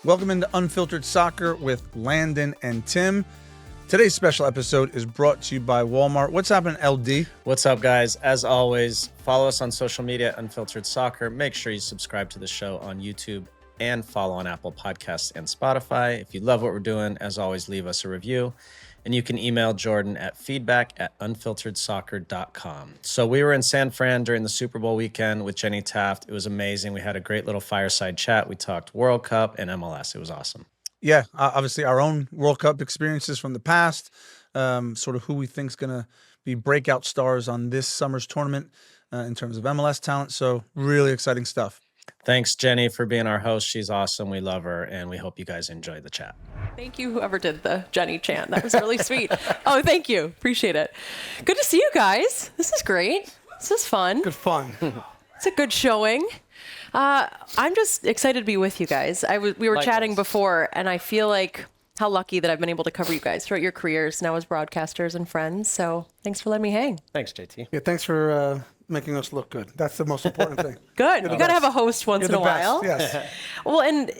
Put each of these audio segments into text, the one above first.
Welcome into Unfiltered Soccer with Landon and Tim. Today's special episode is brought to you by Walmart. What's happening, LD? What's up, guys? As always, follow us on social media, Unfiltered Soccer. Make sure you subscribe to the show on YouTube and follow on Apple Podcasts and Spotify. If you love what we're doing, as always, leave us a review. And you can email Jordan at feedback@unfilteredsoccer.com. So we were in San Fran during the Super Bowl weekend with Jenny Taft. It was amazing. We had a great little fireside chat. We talked World Cup and MLS. It was awesome. Yeah, obviously our own World Cup experiences from the past, sort of who we think is going to be breakout stars on this summer's tournament in terms of MLS talent. So really exciting stuff. Thanks, Jenny, for being our host. She's awesome. We love her, and we hope you guys enjoy the chat. Thank you, whoever did the Jenny chant. That was really sweet. Oh, thank you. Appreciate it. Good to see you guys. This is great. This is fun. Good fun. It's a good showing. I'm just excited to be with you guys. We were chatting before, and I feel like how lucky that I've been able to cover you guys throughout your careers now as broadcasters and friends. So thanks for letting me hang. Thanks, JT. Yeah, thanks for making us look good. That's the most important thing. Good. You got to have a host once in a while. Yes. Well, and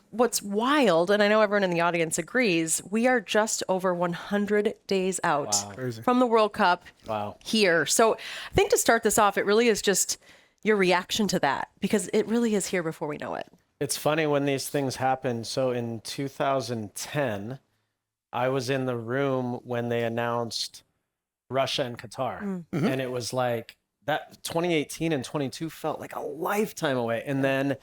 what's wild, and I know everyone in the audience agrees, we are just over 100 days out from the World Cup here. So I think to start this off, it really is just your reaction to that, because it really is here before we know it. It's funny when these things happen. So in 2010, I was in the room when they announced Russia and Qatar. Mm-hmm. And it was like that 2018 and 22 felt like a lifetime away. And then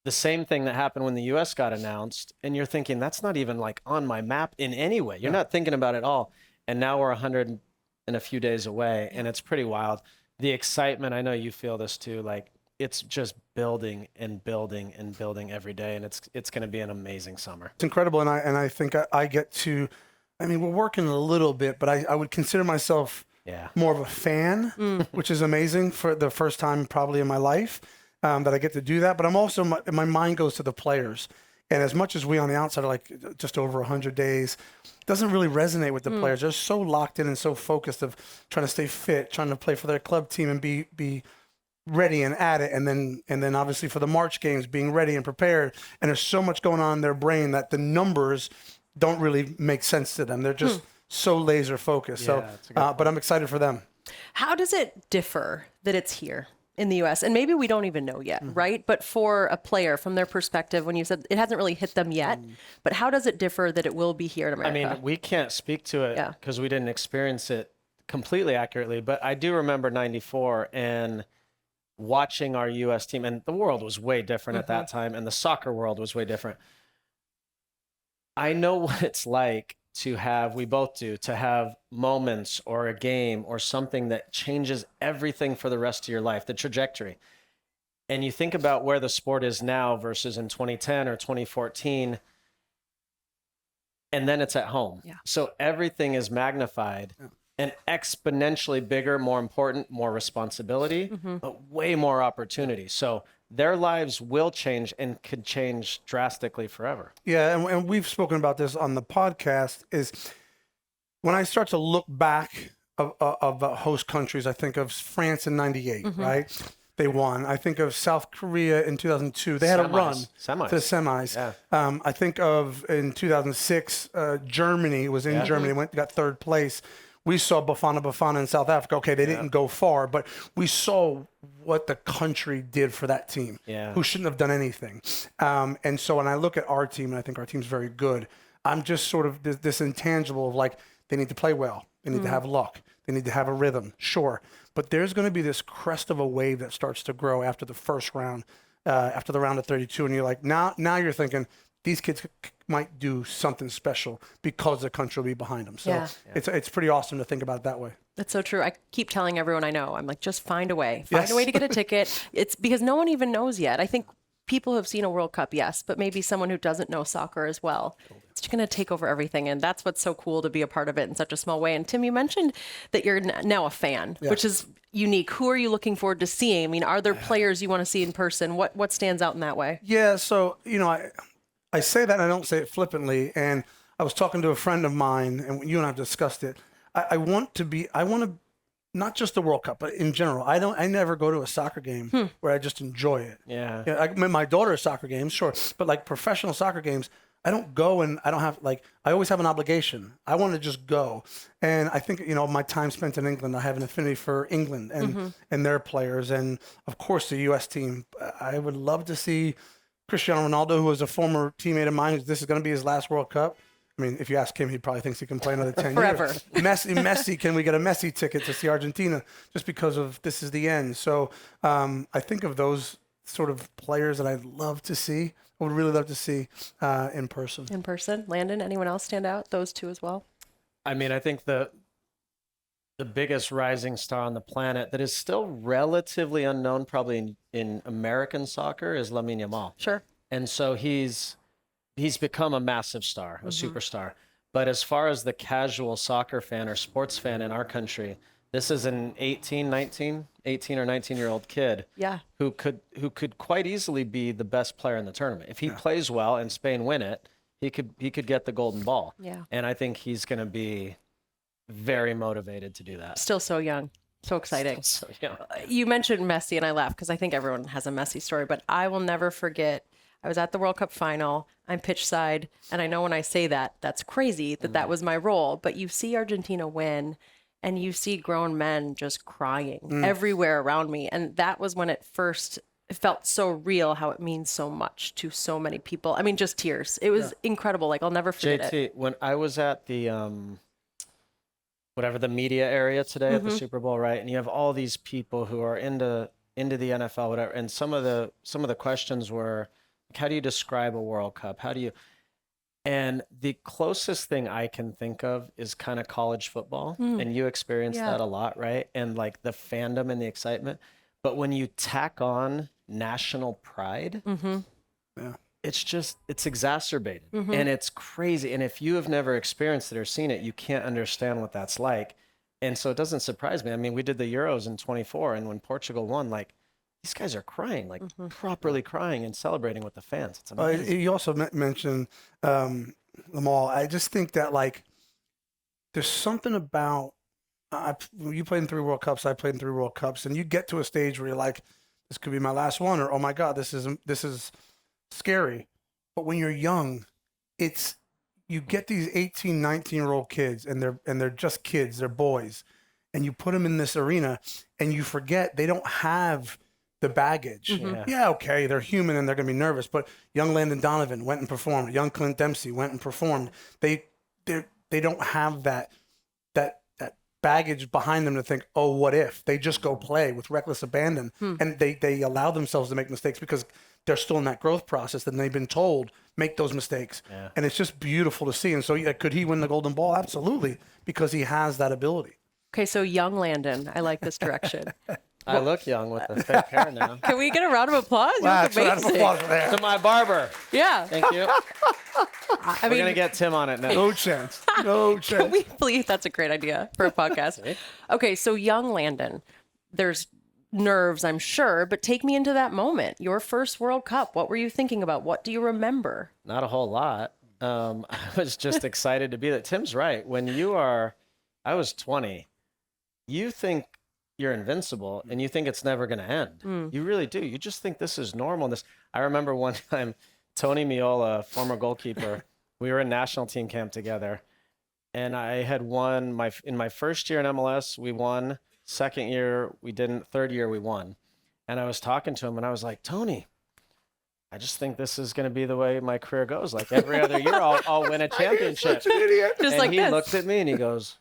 the same thing that happened when the US got announced, and you're thinking that's not even like on my map in any way. You're not thinking about it at all. And now we're 100 and a few days away, and it's pretty wild. The excitement, I know you feel this too, like it's just building and building and building every day, and it's going to be an amazing summer. It's incredible, and I think I get to, I mean, we're working a little bit, but I would consider myself more of a fan, which is amazing for the first time probably in my life that I get to do that. But I'm also, my mind goes to the players. And as much as we on the outside are like just over 100 days, it doesn't really resonate with the players. They're so locked in and so focused of trying to stay fit, trying to play for their club team and be ready and at it. And then obviously for the March games, being ready and prepared. And there's so much going on in their brain that the numbers don't really make sense to them. They're just so laser focused. But I'm excited for them. How does it differ that it's here in the U.S.? And maybe we don't even know yet, right? But for a player, from their perspective, when you said it hasn't really hit them yet, but how does it differ that it will be here in America? I mean, we can't speak to it because we didn't experience it completely accurately, but I do remember 94 and watching our U.S. team, and the world was way different at that time, and the soccer world was way different. I know what it's like to have, we both do, to have moments or a game or something that changes everything for the rest of your life, the trajectory. And you think about where the sport is now versus in 2010 or 2014, and then it's at home. Yeah. So everything is magnified and exponentially bigger, more important, more responsibility, but way more opportunity. So their lives will change and could change drastically forever. Yeah, and we've spoken about this on the podcast, is when I start to look back of host countries, I think of France in 98, right? They won. I think of South Korea in 2002. They had a run to the semis. Yeah. I think of in 2006, Germany was in Germany, got third place. We saw Bafana in South Africa. Okay, they didn't go far, but we saw what the country did for that team, who shouldn't have done anything. And so when I look at our team, and I think our team's very good, I'm just sort of this intangible of like, they need to play well. They need to have luck. They need to have a rhythm, sure. But there's going to be this crest of a wave that starts to grow after the first round, after the round of 32. And you're like, now you're thinking, these kids might do something special because the country will be behind them. So it's pretty awesome to think about it that way. That's so true. I keep telling everyone I know, I'm like, just find a way. Find a way to get a ticket. It's because no one even knows yet. I think people have seen a World Cup, yes, but maybe someone who doesn't know soccer as well. It's just going to take over everything. And that's what's so cool to be a part of it in such a small way. And Tim, you mentioned that you're now a fan, which is unique. Who are you looking forward to seeing? I mean, are there players you want to see in person? What stands out in that way? Yeah, so, I say that and I don't say it flippantly. And I was talking to a friend of mine, and you and I have discussed it. I want to not just the World Cup, but in general. I never go to a soccer game where I just enjoy it. Yeah. I mean, my daughter's soccer games, sure, but like professional soccer games, I don't go, and I don't have I always have an obligation. I want to just go, and I think my time spent in England, I have an affinity for England and their players, and of course the U.S. team. I would love to see Cristiano Ronaldo, who was a former teammate of mine. This is going to be his last World Cup. I mean, if you ask him, he probably thinks he can play another 10 Forever. years. Messi, can we get a Messi ticket to see Argentina just because of this is the end? So I think of those sort of players that I'd love to see. I would really love to see in person. In person. Landon, anyone else stand out? Those two as well? I mean, I think the biggest rising star on the planet that is still relatively unknown probably in American soccer is Lamine Yamal. Sure. And so he's become a massive star, a superstar. But as far as the casual soccer fan or sports fan in our country, this is an 18 or 19-year-old kid Yeah. who could quite easily be the best player in the tournament. If he plays well and Spain win it, he could get the golden ball. Yeah. And I think he's going to be very motivated to do that. Still so young. So exciting. So, yeah. You mentioned Messi, and I laugh because I think everyone has a Messi story, but I will never forget. I was at the World Cup final. I'm pitch side. And I know when I say that, that's crazy that was my role. But you see Argentina win and you see grown men just crying everywhere around me. And that was when it felt so real how it means so much to so many people. I mean, just tears. It was incredible. Like, I'll never forget it. JT, when I was at the whatever the media area today at the Super Bowl, right? And you have all these people who are into the NFL, whatever. And some of the questions were, how do you describe a World Cup? And the closest thing I can think of is kind of college football. And you experience that a lot, right? And like the fandom and the excitement. But when you tack on national pride, it's exacerbated and it's crazy. And if you have never experienced it or seen it, you can't understand what that's like. And so it doesn't surprise me. I mean, we did the Euros in 24, and when Portugal won, like, these guys are crying, like properly crying and celebrating with the fans. It's amazing. You also mentioned Lamal. I just think that there's something about you played in 3 World Cups. I played in 3 World Cups, and you get to a stage where you're like, this could be my last one, or oh my God, this is scary. But when you're young, you get these 18, 19-year-old kids, and they're just kids, they're boys, and you put them in this arena, and you forget they don't have the baggage. Yeah, okay, they're human and they're going to be nervous, but young Landon Donovan went and performed. Young Clint Dempsey went and performed. They don't have that baggage behind them to think, oh, what if? They just go play with reckless abandon, and they allow themselves to make mistakes because they're still in that growth process and they've been told make those mistakes. And it's just beautiful to see. And so, could he win the golden ball? Absolutely, because he has that ability. Okay, so young Landon. I like this direction. I look young with the fake hair now. Can we get a round of applause? You Wow, look that's a round of amazing. applause for that. To my barber. Yeah. Thank you. I We're mean, going to get Tim on it now. No chance. No can chance. we please? That's a great idea for a podcast. Okay, so young Landon, there's nerves, I'm sure, but take me into that moment. Your first World Cup. What were you thinking about? What do you remember? Not a whole lot. I was just excited to be there. Tim's right. I was 20. You think you're invincible and you think it's never going to end. You really do. You just think this is normal. I remember one time, Tony Miola, former goalkeeper, we were in national team camp together, and I had won in my first year in MLS, we won. Second year, we didn't. Third year, we won. And I was talking to him, and I was like, Tony, I just think this is going to be the way my career goes. Like every other year, I'll win a championship. Such an idiot. Just And like he this. looked at me and he goes,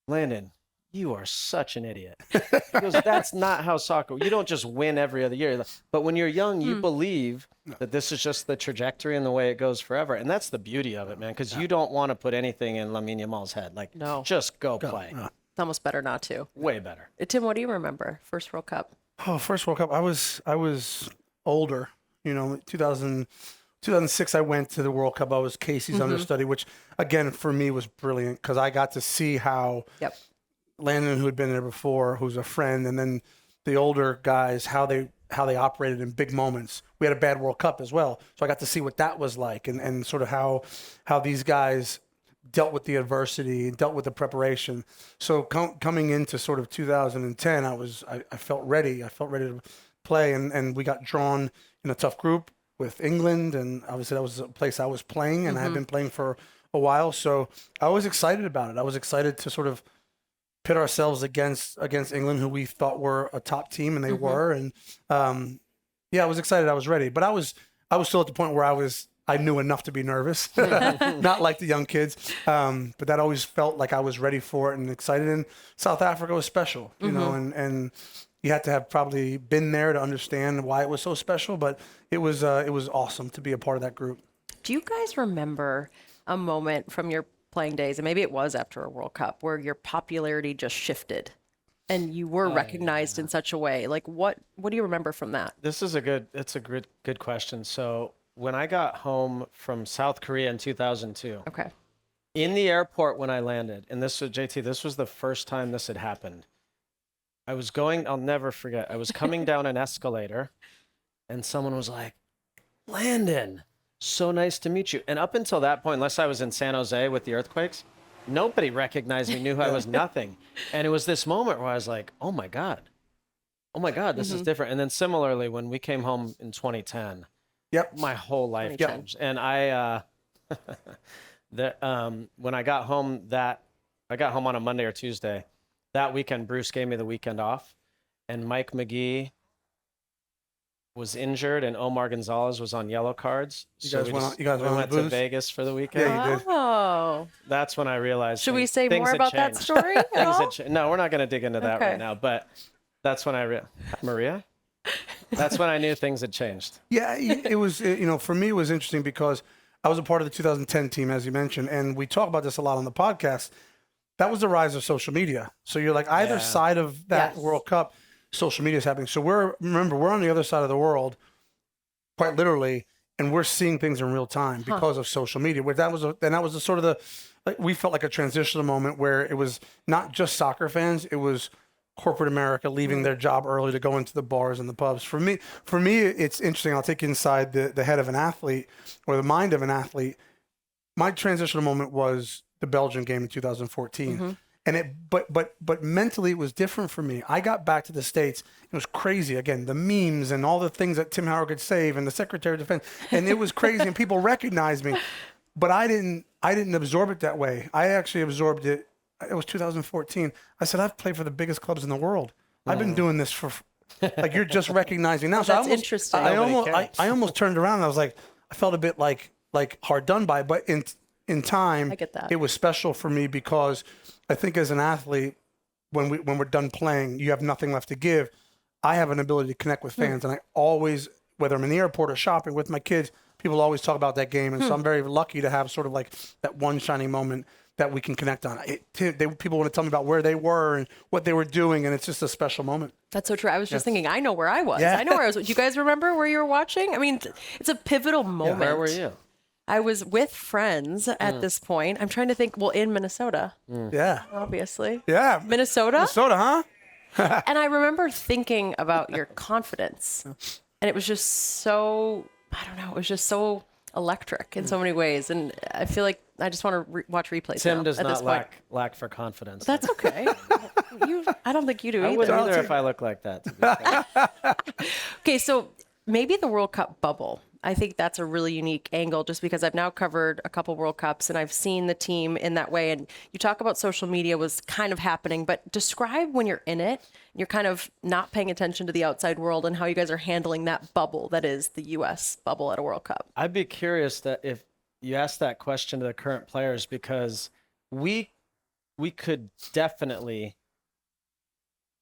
Landon, you are such an idiot. He goes, that's not how soccer, you don't just win every other year. But when you're young, you believe that this is just the trajectory and the way it goes forever. And that's the beauty of it, man, because you don't want to put anything in Lamine Yamal's head. Like, No. just go play. It's almost better not to. Way better. Tim, what do you remember? First World Cup. Oh, first World Cup. I was older. 2006, I went to the World Cup. I was Casey's understudy, which again for me was brilliant because I got to see how Yep. Landon, who had been there before, who's a friend, and then the older guys, how they operated in big moments. We had a bad World Cup as well, so I got to see what that was like, and sort of how these guys dealt with the adversity, dealt with the preparation. So coming into sort of 2010, I felt ready. I felt ready to play, and we got drawn in a tough group with England, and obviously that was a place I was playing, and I had been playing for a while. So I was excited about it. I was excited to sort of pit ourselves against England, who we thought were a top team, and they were. And I was excited. I was ready, but I was still at the point where I knew enough to be nervous, not like the young kids. But that always felt like I was ready for it and excited. And South Africa was special, you know, and you had to have probably been there to understand why it was so special. But it was awesome to be a part of that group. Do you guys remember a moment from your playing days, and maybe it was after a World Cup, where your popularity just shifted and you were recognized in such a way? Like what do you remember from that? It's a good question. So when I got home from South Korea in 2002, Okay. in the airport when I landed, and this was the first time this had happened. I'll never forget. I was coming down an escalator and someone was like, "Landon, so nice to meet you." And up until that point, unless I was in San Jose with the earthquakes, nobody recognized me, knew who I was, nothing. And it was this moment where I was like, oh my God, this is different. And then similarly, when we came home in 2010, my whole life changed. And when I got home on a Monday or Tuesday, that weekend, Bruce gave me the weekend off, and Mike McGee was injured and Omar Gonzalez was on yellow cards. You guys went to Vegas for the weekend. Yeah, you did. Oh. That's when I realized. Should we say more about that story? No, we're not going to dig into that right now. But that's when Maria? That's when I knew things had changed. Yeah, it was, for me, it was interesting because I was a part of the 2010 team, as you mentioned, and we talk about this a lot on the podcast. That was the rise of social media. So you're like either side of that World Cup, social media is happening. So we're on the other side of the world, quite literally, and we're seeing things in real time because of social media. We felt like a transitional moment where it was not just soccer fans, it was corporate America leaving their job early to go into the bars and the pubs. For me, it's interesting. I'll take you inside the head of an athlete or the mind of an athlete. My transitional moment was the Belgian game in 2014. And but mentally it was different for me. I got back to the States. It was crazy. Again, the memes and all the things that Tim Howard could save and the Secretary of Defense. And it was crazy and people recognized me. But I didn't absorb it that way. I actually absorbed it. It was 2014. I said, I've played for the biggest clubs in the world. I've been doing this for like you're just recognizing now. So That's interesting. I almost turned around and I was like, I felt a bit like hard done by, but in time, I get that. It was special for me because I think as an athlete, when we're done playing, you have nothing left to give. I have an ability to connect with fans, and I always, whether I'm in the airport or shopping with my kids, people always talk about that game, and so I'm very lucky to have sort of like that one shining moment that we can connect on. People want to tell me about where they were and what they were doing, and it's just a special moment. That's so true. I was just thinking, I know where I was. Yeah. I know where I was. Do you guys remember where you were watching? I mean, it's a pivotal moment. Where were you? I was with friends at this point. I'm trying to think. Well, in Minnesota, Yeah. obviously. Yeah. Minnesota, huh? and I remember thinking about your confidence, and it was just so, I don't know, it was just so electric in so many ways, and I feel like I just want to watch replays. Tim now, does at this not point. lack for confidence. That's okay. I don't think you do I either. wouldn't either if I looked like that. To be fair. Okay, so maybe the World Cup bubble. I think that's a really unique angle just because I've now covered a couple World Cups and I've seen the team in that way. And you talk about social media was kind of happening, but describe when you're in it, you're kind of not paying attention to the outside world and how you guys are handling that bubble that is the U.S. bubble at a World Cup. I'd be curious that if you asked that question to the current players, because we could definitely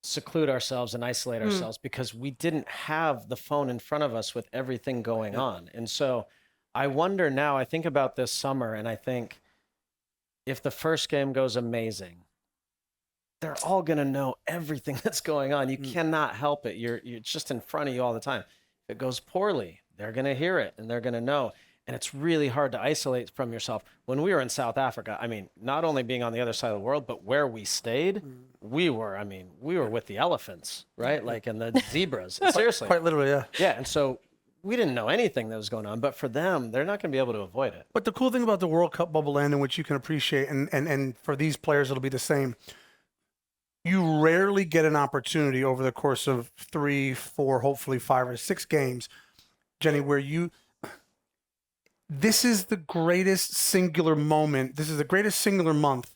seclude ourselves and isolate ourselves because we didn't have the phone in front of us with everything going on. And so I wonder now, I think about this summer and I think if the first game goes amazing, they're all going to know everything that's going on. You cannot help it. You're just in front of you all the time. If it goes poorly, they're going to hear it and they're going to know. And it's really hard to isolate from yourself. When we were in South Africa, I mean, not only being on the other side of the world, but where we stayed, we were with the elephants, right? Like, and the zebras. Seriously. Quite literally, yeah. Yeah. And so we didn't know anything that was going on, but for them, they're not going to be able to avoid it. But the cool thing about the World Cup bubble, Landon, which you can appreciate, and for these players, it'll be the same. You rarely get an opportunity over the course of 3, 4, hopefully 5 or 6 games, Jenny, where this is the greatest singular moment. This is the greatest singular month.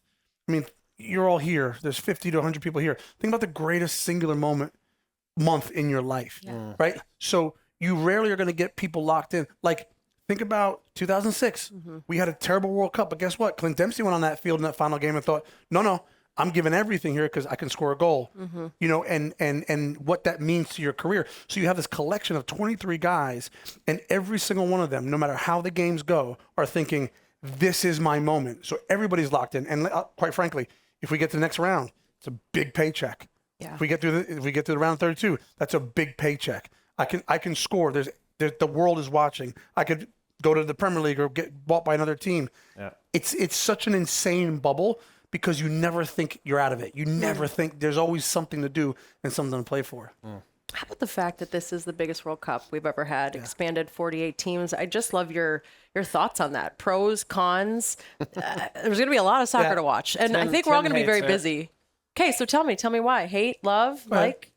I mean, you're all here. There's 50 to 100 people here. Think about the greatest singular month in your life, right? So you rarely are going to get people locked in. Like, think about 2006. We had a terrible World Cup, but guess what? Clint Dempsey went on that field in that final game and thought, no, I'm giving everything here because I can score a goal, you know, and what that means to your career. So you have this collection of 23 guys, and every single one of them, no matter how the games go, are thinking, this is my moment. So everybody's locked in. And quite frankly, if we get to the next round, it's a big paycheck. Yeah. If we get through the round 32, that's a big paycheck. I can score. The world is watching. I could go to the Premier League or get bought by another team. Yeah. It's such an insane bubble because you never think you're out of it. You never think there's always something to do and something to play for. How about the fact that this is the biggest World Cup we've ever had, expanded 48 teams? I just love your thoughts on that. Pros, cons. There's going to be a lot of soccer to watch. And I think we're all going to be very busy. Okay, so tell me why. Hate, love, like?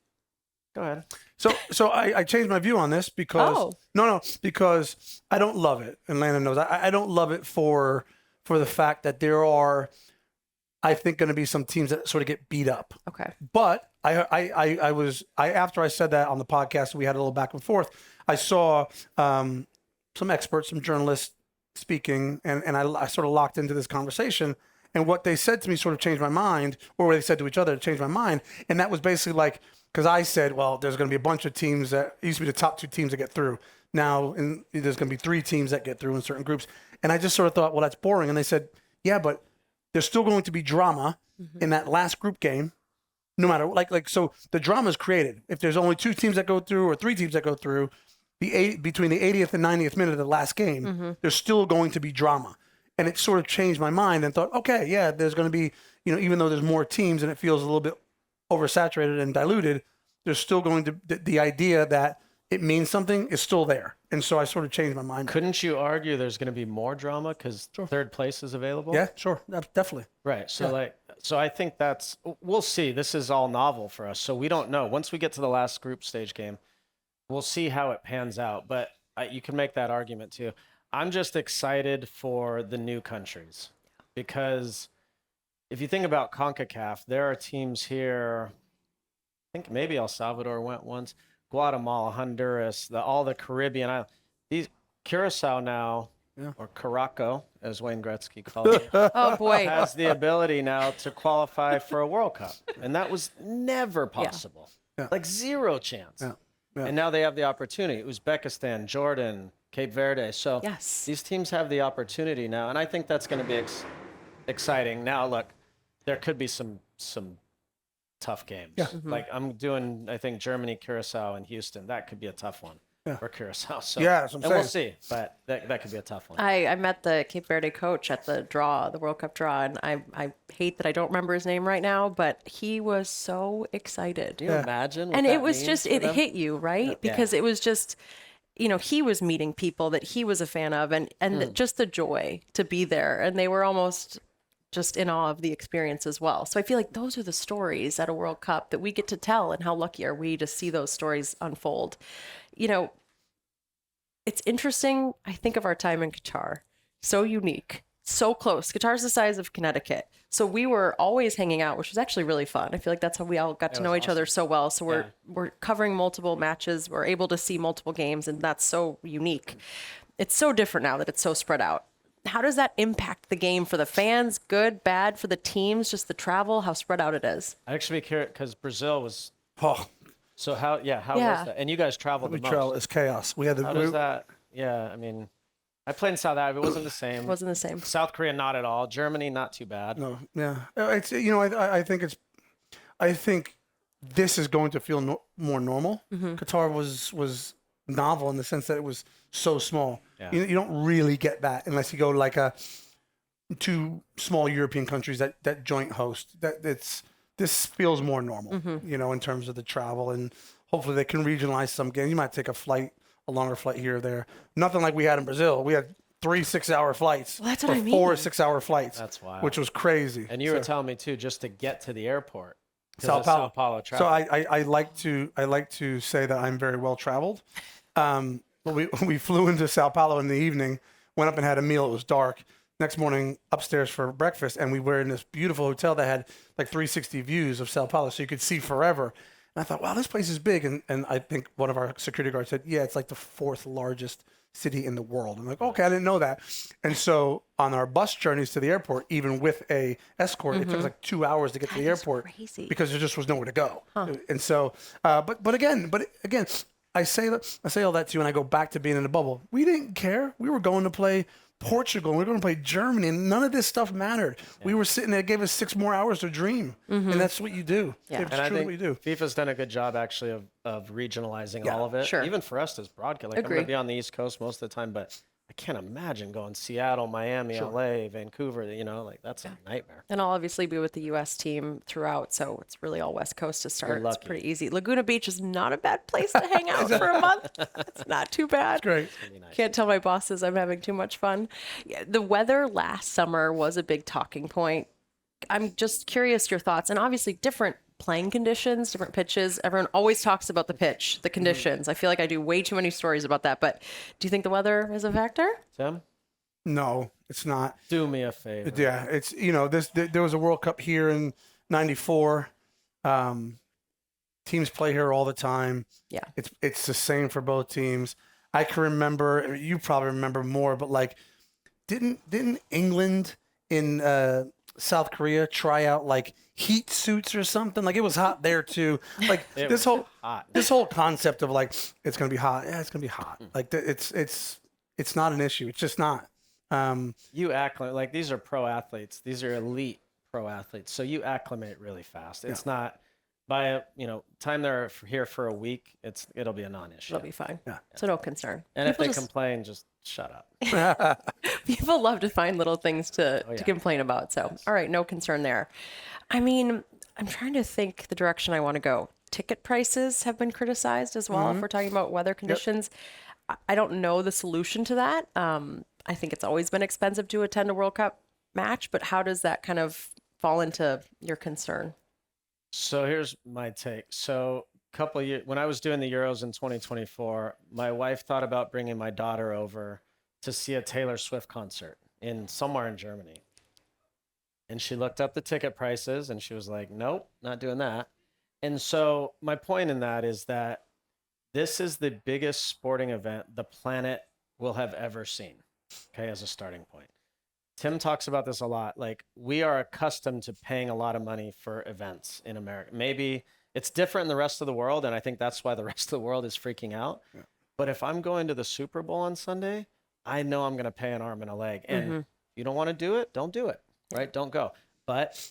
Go ahead. So I changed my view on this because because I don't love it, and Landon knows I don't love it for the fact that there are, I think, going to be some teams that sort of get beat up. Okay. But I was after I said that on the podcast, we had a little back and forth. I saw some experts, some journalists speaking, and I sort of locked into this conversation. And what they said to me sort of changed my mind, or what they said to each other changed my mind. And that was basically like, because I said, well, there's going to be a bunch of teams that used to be the top 2 teams that get through. Now there's going to be 3 teams that get through in certain groups. And I just sort of thought, well, that's boring. And they said, yeah, but there's still going to be drama in that last group game. No matter so the drama is created. If there's only 2 teams that go through or 3 teams that go through, between the 80th and 90th minute of the last game, there's still going to be drama. And it sort of changed my mind and thought, okay, yeah, there's going to be, you know, even though there's more teams and it feels a little bit oversaturated and diluted, there's still going to, the idea that it means something is still there. And so I sort of changed my mind. Couldn't you argue there's going to be more drama because third place is available? Yeah, sure. Definitely. Right. So so I think we'll see. This is all novel for us. So we don't know. Once we get to the last group stage game, we'll see how it pans out. But you can make that argument too. I'm just excited for the new countries because if you think about CONCACAF, there are teams here. I think maybe El Salvador went once, Guatemala, Honduras, all the Caribbean islands. These Curacao now, or Caraco, as Wayne Gretzky called it, Oh boy. has the ability now to qualify for a World Cup, and that was never possible. Like 0 chance. And now they have the opportunity. Uzbekistan, Jordan, Cape Verde. So these teams have the opportunity now, and I think that's going to be exciting. Now, look, there could be some tough games. Like I'm doing, I think Germany, Curacao, and Houston. That could be a tough one for Curacao. So we'll see, but that could be a tough one. I met the Cape Verde coach at the World Cup draw, and I hate that I don't remember his name right now, but he was so excited. Do you imagine? And it was just, it hit you, right? Because it was just, you know, he was meeting people that he was a fan of, and just the joy to be there. And they were almost just in awe of the experience as well. So I feel like those are the stories at a World Cup that we get to tell, and how lucky are we to see those stories unfold. You know, it's interesting. I think of our time in Qatar, so unique, so close. Qatar's the size of Connecticut. So we were always hanging out, which was actually really fun. I feel like that's how we all got to know each other so well. So we're covering multiple matches. We're able to see multiple games, and that's so unique. It's so different now that it's so spread out. How does that impact the game for the fans? Good, bad for the teams? Just the travel, how spread out it is? I'd actually be curious because Brazil was. So how was that? And you guys traveled the most. Travel is chaos. We had How does that? Yeah, I mean, I played in South Africa. It wasn't the same. It wasn't the same. South Korea, not at all. Germany, not too bad. No, yeah. It's, you know, I think this is going to feel more normal. Qatar was novel in the sense that it was so small. You don't really get that unless you go to like 2 small European countries that joint host. This feels more normal, you know, in terms of the travel, and hopefully they can regionalize some games. You might take a flight a longer flight here or there. Nothing like we had in Brazil. We had 3 6-hour flights. Well, that's what or I mean. 4 6-hour flights. That's wild. Which was crazy. And you were telling me too, just to get to the airport. Sao Paulo. Sao Paulo So traffic. I like to say that I'm very well traveled. We flew into Sao Paulo in the evening, went up and had a meal. It was dark. Next morning, upstairs for breakfast, and we were in this beautiful hotel that had like 360 views of Sao Paulo, so you could see forever. And I thought, wow, this place is big. And I think one of our security guards said, yeah, it's like the 4th largest city in the world. I'm like, okay, I didn't know that. And so on our bus journeys to the airport, even with a escort, it took us like 2 hours to get to the airport because there just was nowhere to go. And so, but again, I say all that to you, and I go back to being in the bubble. We didn't care. We were going to play Portugal. We were going to play Germany, and none of this stuff mattered. Yeah. We were sitting there. It gave us 6 more hours to dream, and that's what you do. Yeah. It's and I truly think what you do. FIFA's done a good job actually of regionalizing all of it. Sure. Even for us as broadcast, like I'm going to be on the East Coast most of the time, but I can't imagine going Seattle, Miami, LA, Vancouver. Like that's a nightmare. And I'll obviously be with the U.S. team throughout, so it's really all West Coast to start. You're It's lucky. pretty easy. Laguna Beach is not a bad place to hang out for a month. It's not too bad. Great. Can't tell my bosses I'm having too much fun. Yeah, the weather last summer was a big talking point. I'm just curious your thoughts, and obviously different playing conditions, different pitches. Everyone always talks about the pitch, the conditions. I feel like I do way too many stories about that, but do you think the weather is a factor? Tim, No, it's not. do me a favor. Yeah, it's there was a World Cup here in '94. Teams play here all the time. Yeah. It's the same for both teams. I can remember. You probably remember more, but like, didn't England in South Korea try out like heat suits or something? Like it was hot there too. Like this whole concept of like it's gonna be hot. Yeah, it's gonna be hot. Like it's not an issue. It's just not. You acclimate, like these are pro athletes. These are elite pro athletes. So you acclimate really fast. It's not by time they're here for a week, it'll be a non-issue. It'll be fine. Yeah. So no concern. And if People they just- complain, just shut up. People love to find little things to yeah. complain about. So, all right, no concern there. I mean, I'm trying to think the direction I want to go. Ticket prices have been criticized as well if we're talking about weather conditions. I don't know the solution to that. I think it's always been expensive to attend a World Cup match, but how does that kind of fall into your concern? So here's my take. So a couple of years, when I was doing the Euros in 2024, my wife thought about bringing my daughter over to see a Taylor Swift concert somewhere in Germany. And she looked up the ticket prices and she was like, nope, not doing that. And so my point in that is that this is the biggest sporting event the planet will have ever seen, okay, as a starting point. Tim talks about this a lot. Like, we are accustomed to paying a lot of money for events in America. Maybe it's different in the rest of the world, and I think that's why the rest of the world is freaking out. Yeah. But if I'm going to the Super Bowl on Sunday, I know I'm going to pay an arm and a leg. And if you don't want to do it, don't do it, right? Don't go. But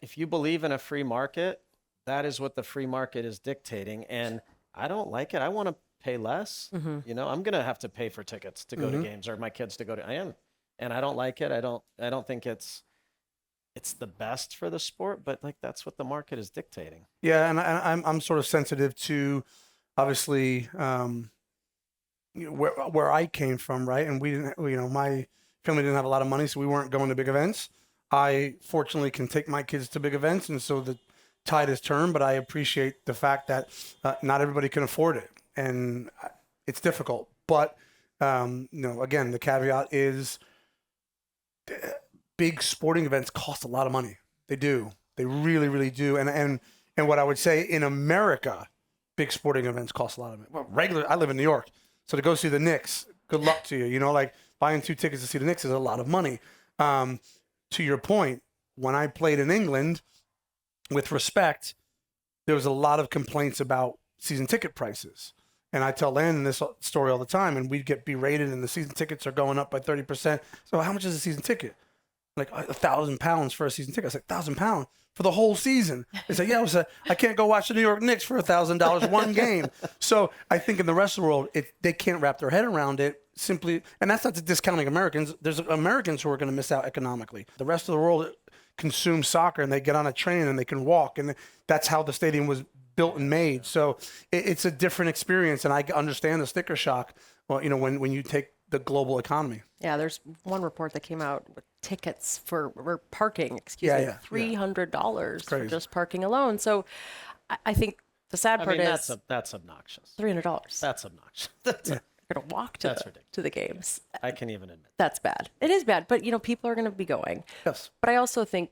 if you believe in a free market, that is what the free market is dictating. And I don't like it. I want to pay less. I'm going to have to pay for tickets to go to games, or my kids to go to. I am. And I don't like it. I don't think it's the best for the sport, but like that's what the market is dictating. Yeah, and I'm sort of sensitive to, obviously, where I came from, right? And we didn't, my family didn't have a lot of money, so we weren't going to big events. I fortunately can take my kids to big events, and so the tide has turned. But I appreciate the fact that not everybody can afford it, and it's difficult. But again, the caveat is, big sporting events cost a lot of money. They do. They really, really do. And what I would say in America, big sporting events cost a lot of money. Well, I live in New York, so to go see the Knicks, good luck to you. Like buying 2 tickets to see the Knicks is a lot of money. To your point, when I played in England, with respect, there was a lot of complaints about season ticket prices. And I tell Landon this story all the time, and we'd get berated, and the season tickets are going up by 30%. So how much is a season ticket? Like £1,000 for a season ticket. I said, £1,000 for the whole season. They said, yeah. I can't go watch the New York Knicks for $1,000 one game. So I think in the rest of the world, they can't wrap their head around it simply. And that's not discounting Americans. There's Americans who are going to miss out economically. The rest of the world consumes soccer, and they get on a train and they can walk. And that's how the stadium was built and made. So it's a different experience, and I understand the sticker shock. Well, when you take the global economy. Yeah, there's one report that came out with tickets for parking, $300 for just parking alone. So I think the sad part is that's obnoxious. $300. That's obnoxious. You're going to walk to the games. I can even admit. That's bad. It is bad, but people are going to be going. Yes. But I also think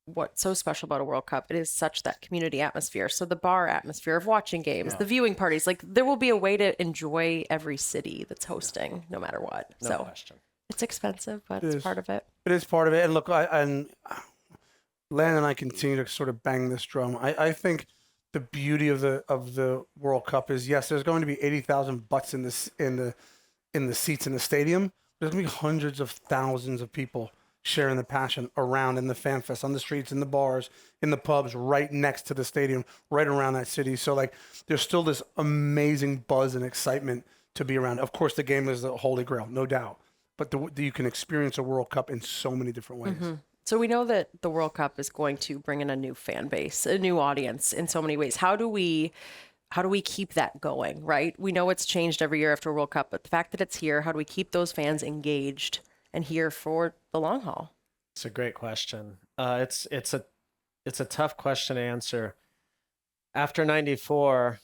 what's so special about a World Cup, it is such that community atmosphere. So the bar atmosphere of watching games, the viewing parties, like there will be a way to enjoy every city that's hosting no matter what. No question. It's expensive, but it's part of it. It is part of it. And look, and Landon and I continue to sort of bang this drum. I think the beauty of the World Cup is, yes, there's going to be 80,000 butts in the seats in the stadium. There's going to be hundreds of thousands of people sharing the passion around in the fan fest, on the streets, in the bars, in the pubs, right next to the stadium, right around that city. So like, there's still this amazing buzz and excitement to be around. Of course, the game is the holy grail, no doubt. But you can experience a World Cup in so many different ways. Mm-hmm. So we know that the World Cup is going to bring in a new fan base, a new audience in so many ways. How do we keep that going, right? We know it's changed every year after a World Cup, but the fact that it's here, how do we keep those fans engaged and here for the long haul? It's a great question. It's a tough question to answer. After 94,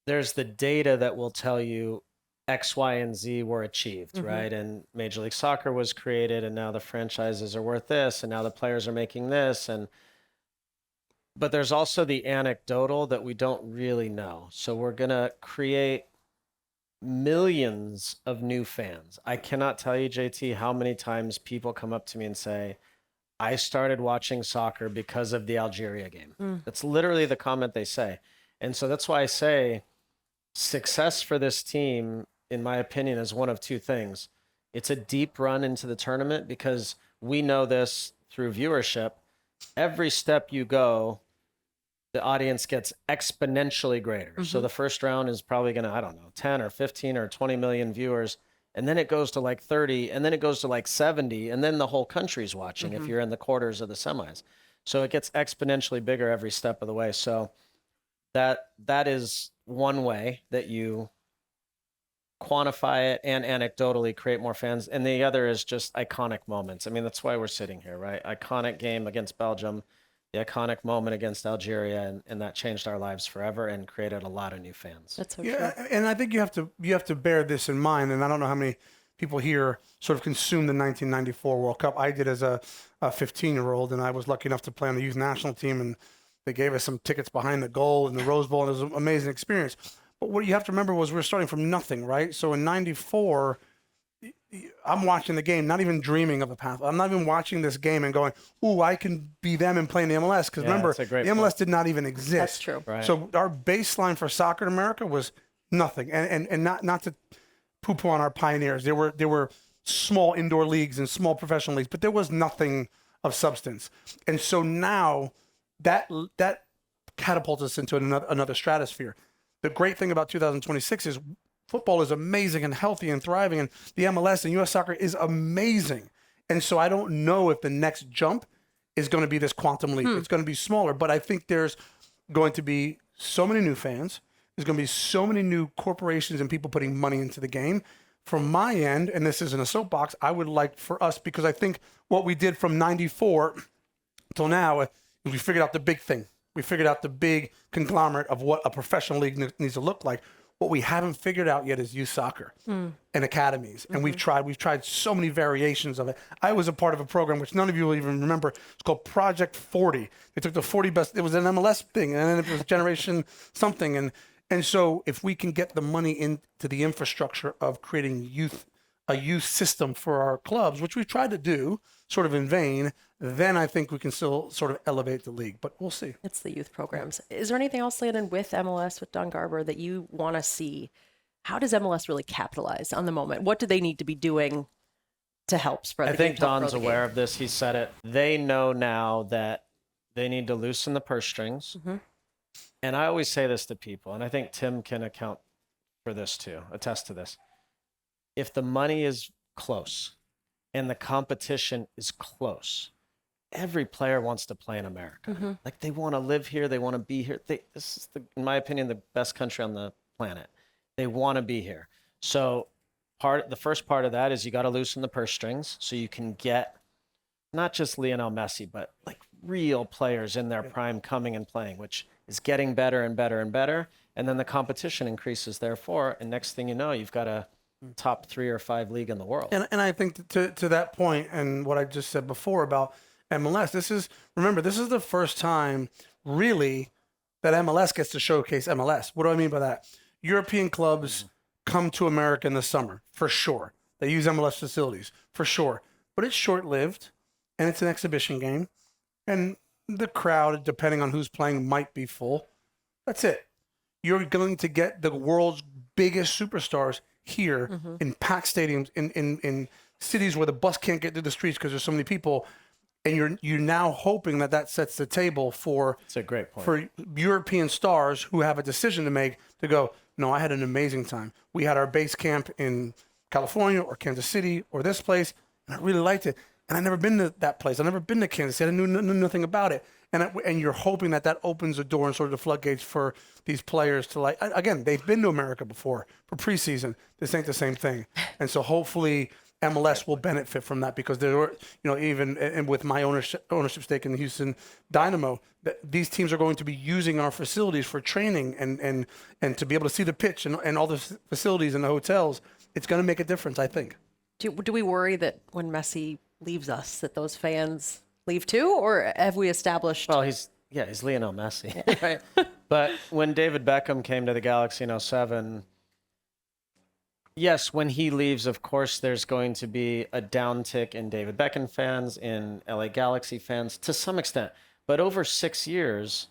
there's the data that will tell you X, Y, and Z were achieved, right? And Major League Soccer was created, and now the franchises are worth this, and now the players are making this. But there's also the anecdotal that we don't really know. So we're going to create millions of new fans. I cannot tell you, JT, how many times people come up to me and say, I started watching soccer because of the Algeria game. That's literally the comment they say. And so that's why I say success for this team, in my opinion, is one of two things. It's a deep run into the tournament, because we know this through viewership. Every step you go, the audience gets exponentially greater. So the first round is probably going to, 10 or 15 or 20 million viewers. And then it goes to like 30, and then it goes to like 70, and then the whole country's watching if you're in the quarters or the semis. So it gets exponentially bigger every step of the way. So that is one way that you quantify it and anecdotally create more fans. And the other is just iconic moments. I mean, that's why we're sitting here, right? Iconic game against Belgium, the iconic moment against Algeria, and that changed our lives forever and created a lot of new fans. That's so true. And I think you have to bear this in mind. And I don't know how many people here sort of consumed the 1994 World Cup. I did as a 15-year-old, and I was lucky enough to play on the youth national team, and they gave us some tickets behind the goal in the Rose Bowl, and it was an amazing experience. But what you have to remember was we're starting from nothing, right? So in 94, I'm watching the game, not even dreaming of a path. I'm not even watching this game and going, ooh, I can be them and play in the MLS. Because remember, the MLS did not even exist. That's true. Right. So our baseline for soccer in America was nothing. And not to poo-poo on our pioneers. There were small indoor leagues and small professional leagues, but there was nothing of substance. And so now that catapults us into another stratosphere. The great thing about 2026 is football is amazing and healthy and thriving, and the MLS and US soccer is amazing. And so I don't know if the next jump is going to be this quantum leap. It's going to be smaller, but I think there's going to be so many new fans. There's going to be so many new corporations and people putting money into the game. From my end, and this isn't a soapbox, I would like for us, because I think what we did from 94 till now is we figured out the big thing. We figured out the big conglomerate of what a professional league needs to look like. What we haven't figured out yet is youth soccer and academies. And we've tried so many variations of it. I was a part of a program, which none of you will even remember. It's called Project 40. They took the 40 best, it was an MLS thing, and then it was Generation something. And so if we can get the money into the infrastructure of creating a youth system for our clubs, which we've tried to do sort of in vain, then I think we can still sort of elevate the league, but we'll see. It's the youth programs. Is there anything else, Landon, with MLS, with Don Garber, that you want to see? How does MLS really capitalize on the moment? What do they need to be doing to help spread the game? I think Don's aware of this. He said it. They know now that they need to loosen the purse strings. And I always say this to people, and I think Tim can account for this too, attest to this. If the money is close and the competition is close, every player wants to play in America. Like they want to live here. They want to be here. This is, in my opinion, the best country on the planet. They want to be here. So the first part of that is you got to loosen the purse strings so you can get not just Lionel Messi, but like real players in their prime coming and playing, which is getting better and better and better. And then the competition increases therefore. And next thing you know, you've got a top 3 or 5 league in the world. And I think to that point and what I just said before about MLS, this is the first time really that MLS gets to showcase MLS. What do I mean by that? European clubs come to America in the summer, for sure. They use MLS facilities, for sure. But it's short-lived, and it's an exhibition game. And the crowd, depending on who's playing, might be full. That's it. You're going to get the world's biggest superstars here in packed stadiums, in cities where the bus can't get to the streets because there's so many people. And you're now hoping that sets the table for It's a great point. for European stars who have a decision to make to go, no, I had an amazing time. We had our base camp in California or Kansas City or this place, and I really liked it. And I've never been to that place. I've never been to Kansas City. I knew nothing about it. And you're hoping that opens the door and sort of the floodgates for these players to like, again, they've been to America before for preseason. This ain't the same thing. And so hopefully MLS will benefit from that because there were, even and with my ownership stake in the Houston Dynamo, these teams are going to be using our facilities for training and to be able to see the pitch and all the facilities and the hotels. It's going to make a difference, I think. Do we worry that when Messi leaves us, that those fans leave too, or have we established? Well, he's Lionel Messi, right? But when David Beckham came to the Galaxy in 2007, yes, when he leaves, of course, there's going to be a downtick in David Beckham fans, in LA Galaxy fans, to some extent. But over 6 years,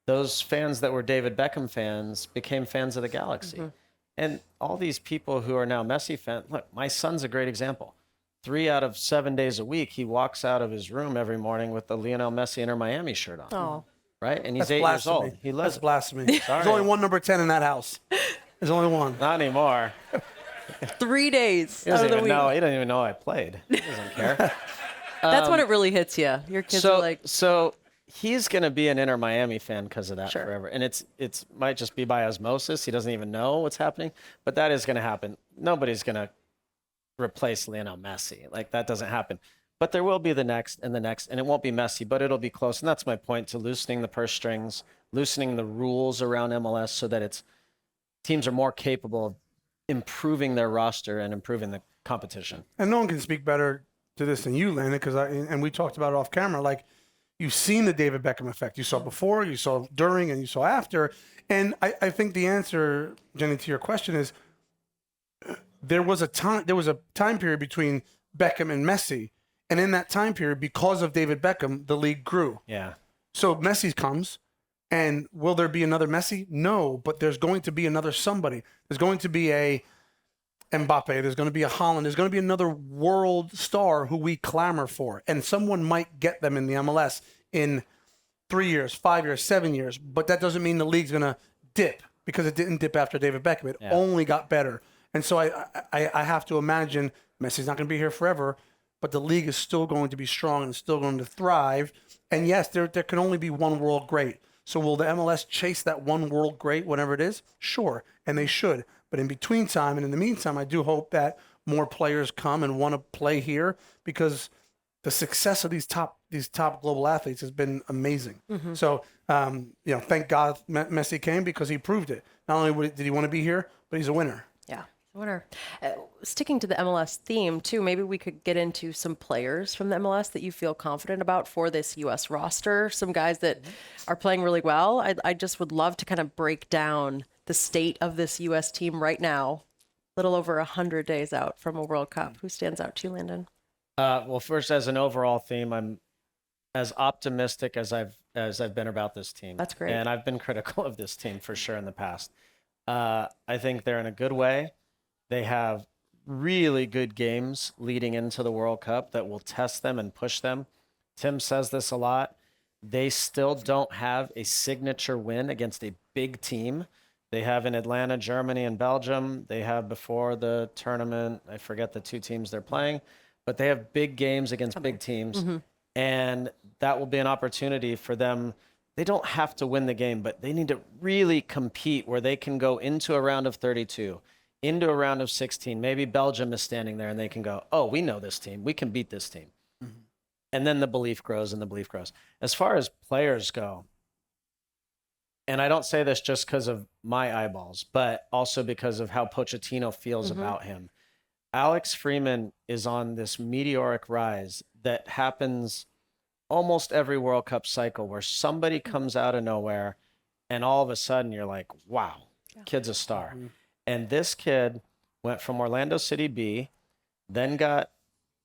those fans that were David Beckham fans became fans of the Galaxy. And all these people who are now Messi fans, look, my son's a great example. 3 out of 7 days a week, he walks out of his room every morning with the Lionel Messi Inter Miami shirt on. Oh, Right? And he's That's 8 years blasphemy. old. He loves That's blasphemy. Sorry. There's only one number 10 in that house. There's only one. Not anymore. 3 days He out doesn't of the even week. know. He doesn't even know I played. He doesn't care. That's when it really hits you. Your kids are like, So he's going to be an Inter Miami fan because of that Sure. forever. And it's might just be by osmosis. He doesn't even know what's happening, but that is going to happen. Nobody's going to replace Lionel Messi. Like that doesn't happen. But there will be the next, and it won't be Messi, but it'll be close. And that's my point, to loosening the purse strings, loosening the rules around MLS so that teams are more capable of improving their roster and improving the competition. And no one can speak better to this than you, Landon, because and we talked about it off camera. Like, you've seen the David Beckham effect. You saw before, you saw during, and you saw after. And I think the answer, Jenny, to your question is there was a time period between Beckham and Messi. And in that time period, because of David Beckham, the league grew. Yeah. So Messi comes, and will there be another Messi? No, but there's going to be another somebody. There's going to be a Mbappe. There's going to be a Haaland. There's going to be another world star who we clamor for. And someone might get them in the MLS in 3 years, 5 years, 7 years. But that doesn't mean the league's going to dip, because it didn't dip after David Beckham. It only got better. And so I have to imagine Messi's not going to be here forever, but the league is still going to be strong and still going to thrive. And yes, there can only be one world great. So will the MLS chase that one world great, whatever it is? Sure, and they should. But in between time and in the meantime, I do hope that more players come and want to play here, because the success of these top global athletes has been amazing. So, thank God Messi came, because he proved it. Not only did he want to be here, but he's a winner. yeah, winner. Sticking to the MLS theme too, maybe we could get into some players from the MLS that you feel confident about for this U.S. roster. Some guys that are playing really well. I just would love to kind of break down the state of this U.S. team right now, little over 100 days out from a World Cup. Who stands out to you, Landon? Well, first, as an overall theme, I'm as optimistic as I've been about this team. That's great. And I've been critical of this team for sure in the past. I think they're in a good way. They have really good games leading into the World Cup that will test them and push them. Tim says this a lot. They still don't have a signature win against a big team. They have in Atlanta, Germany, and Belgium. They have before the tournament, I forget the 2 teams they're playing, but they have big games against big teams. And that will be an opportunity for them. They don't have to win the game, but they need to really compete where they can go into a round of 32, into a round of 16. Maybe Belgium is standing there and they can go, oh, we know this team. We can beat this team. Mm-hmm. And then the belief grows and the belief grows. As far as players go, and I don't say this just because of my eyeballs, but also because of how Pochettino feels about him. Alex Freeman is on this meteoric rise that happens almost every World Cup cycle where somebody comes out of nowhere and all of a sudden you're like, wow, kid's a star. Mm-hmm. And this kid went from Orlando City B, then got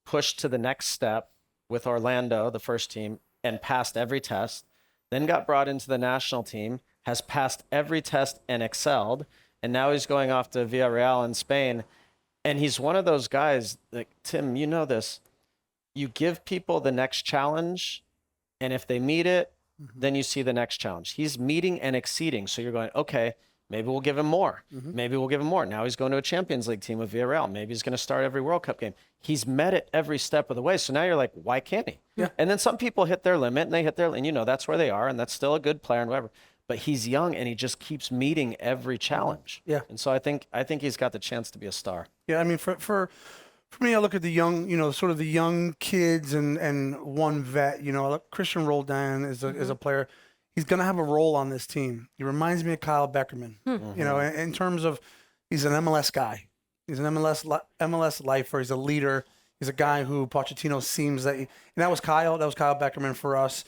pushed to the next step with Orlando, the first team, and passed every test, then got brought into the national team, has passed every test and excelled, and now he's going off to Villarreal in Spain. And he's one of those guys that, Tim, you know this, you give people the next challenge, and if they meet it, then you see the next challenge. He's meeting and exceeding. So you're going, okay, maybe we'll give him more. Maybe we'll give him more. Now he's going to a Champions League team with Villarreal. Maybe he's going to start every World Cup game. He's met it every step of the way. So now you're like, why can't he? Yeah. And then some people hit their limit and they hit their, and you know, that's where they are. And that's still a good player and whatever. But he's young and he just keeps meeting every challenge. Yeah. And so I think he's got the chance to be a star. Yeah. I mean, for me, I look at the young, you know, sort of the young kids and one vet, you know, Christian Roldan is a player. He's going to have a role on this team. He reminds me of Kyle Beckerman, you know, in terms of he's an MLS guy. He's an MLS lifer. He's a leader. He's a guy who Pochettino seems that, and that was Kyle Beckerman for us.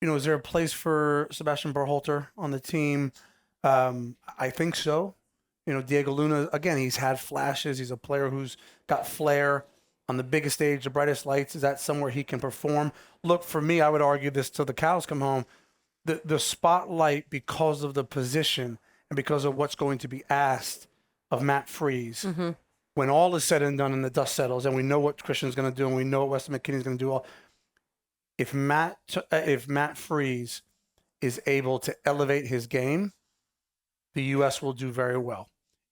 You know, is there a place for Sebastian Berhalter on the team? I think so. You know, Diego Luna, again, he's had flashes. He's a player who's got flair on the biggest stage, the brightest lights. Is that somewhere he can perform? Look, for me, I would argue this till the cows come home. The spotlight, because of the position and because of what's going to be asked of Matt Freese, when all is said and done and the dust settles, and we know what Christian's going to do and we know what Weston McKinney's going to do, if Matt Freese is able to elevate his game, the U.S. will do very well.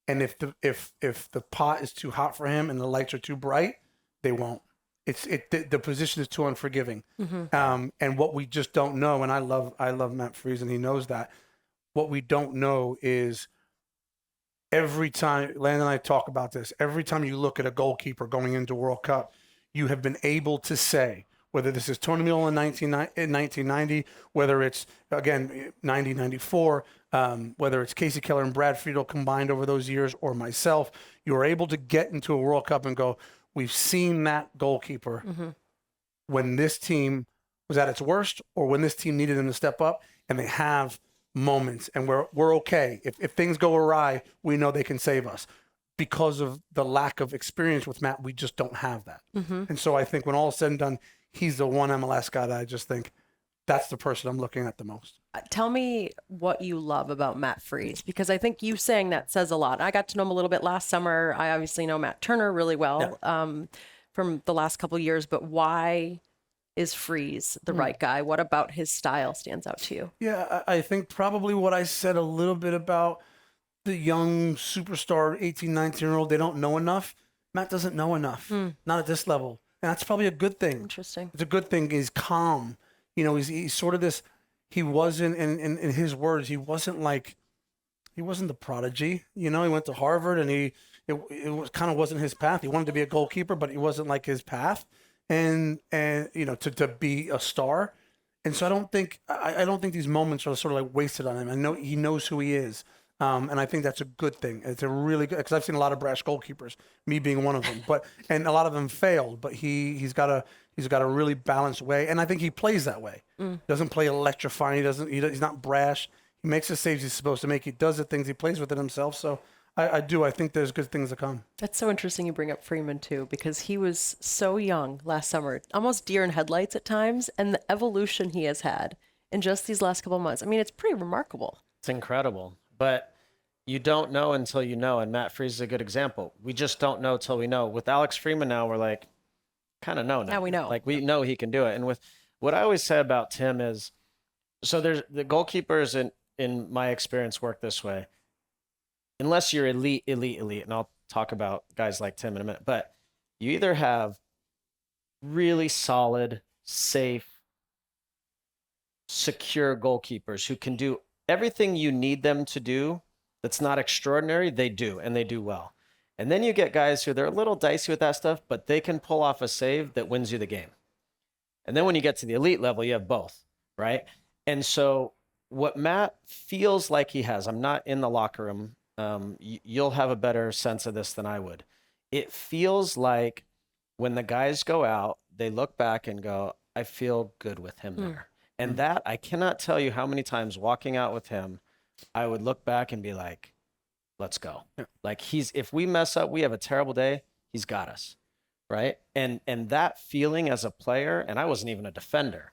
And if the pot is too hot for him and the lights are too bright, they won't. The position is too unforgiving. And what we just don't know, and I love Matt Freese and he knows that. What we don't know is every time Landon and I talk about this, every time you look at a goalkeeper going into World Cup, you have been able to say, whether this is Tony Mule in 1990, whether it's, again, 94, whether it's Casey Keller and Brad Friedel combined over those years, or myself, you are able to get into a World Cup and go, we've seen that goalkeeper when this team was at its worst or when this team needed them to step up, and they have moments, and we're okay. If things go awry, we know they can save us. Because of the lack of experience with Matt, we just don't have that. And so I think when all is said and done, he's the one MLS guy that I just think that's the person I'm looking at the most. Tell me what you love about Matt Freese, because I think you saying that says a lot. I got to know him a little bit last summer. I obviously know Matt Turner really well from the last couple of years, but why is Freese the right guy? What about his style stands out to you? Yeah, I think probably what I said a little bit about the young superstar 18, 19-year-old, they don't know enough. Matt doesn't know enough, not at this level. And that's probably a good thing. Interesting. It's a good thing. He's calm. You know, he's sort of this, he wasn't, in his words, he wasn't the prodigy. You know, he went to Harvard and it was kind of wasn't his path. He wanted to be a goalkeeper, but it wasn't like his path. And you know, to be a star. And so I don't think these moments are sort of like wasted on him. I know he knows who he is. And I think that's a good thing. It's a really good, because I've seen a lot of brash goalkeepers, me being one of them. And a lot of them failed. But he's got a really balanced way, and I think he plays that way. Doesn't play electrifying. He's not brash. He makes the saves he's supposed to make. He does the things. He plays with it himself. So I think there's good things to come. That's so interesting you bring up Freeman too, because he was so young last summer, almost deer in headlights at times, and the evolution he has had in just these last couple of months. I mean, it's pretty remarkable. It's incredible, but you don't know until you know, and Matt Freese is a good example. We just don't know till we know. With Alex Freeman now, we're like, kind of know now. Now we know. Like, we know he can do it. And with what I always say about Tim is, so there's the goalkeepers in my experience work this way. Unless you're elite, and I'll talk about guys like Tim in a minute, but you either have really solid, safe, secure goalkeepers who can do everything you need them to do that's not extraordinary, they do, and they do well. And then you get guys who they're a little dicey with that stuff, but they can pull off a save that wins you the game. And then when you get to the elite level, you have both, right? And so what Matt feels like he has, I'm not in the locker room. You'll have a better sense of this than I would. It feels like when the guys go out, they look back and go, I feel good with him there. And that, I cannot tell you how many times walking out with him, I would look back and be like, let's go. Yeah. Like if we mess up, we have a terrible day, he's got us. Right. And that feeling as a player, and I wasn't even a defender,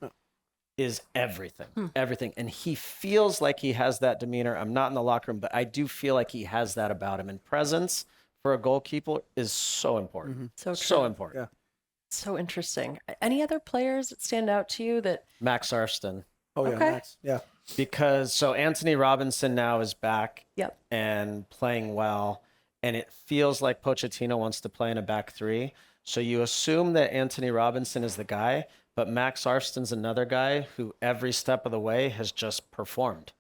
is everything, everything. And he feels like he has that demeanor. I'm not in the locker room, but I do feel like he has that about him. And presence for a goalkeeper is so important. So important. Yeah. So interesting. Any other players that stand out to you that? Max Arston. Oh yeah, Okay. Max. Yeah. Because so Anthony Robinson now is back Yep. and playing well. And it feels like Pochettino wants to play in a back three. So you assume that Anthony Robinson is the guy, but Max Arston's another guy who every step of the way has just performed.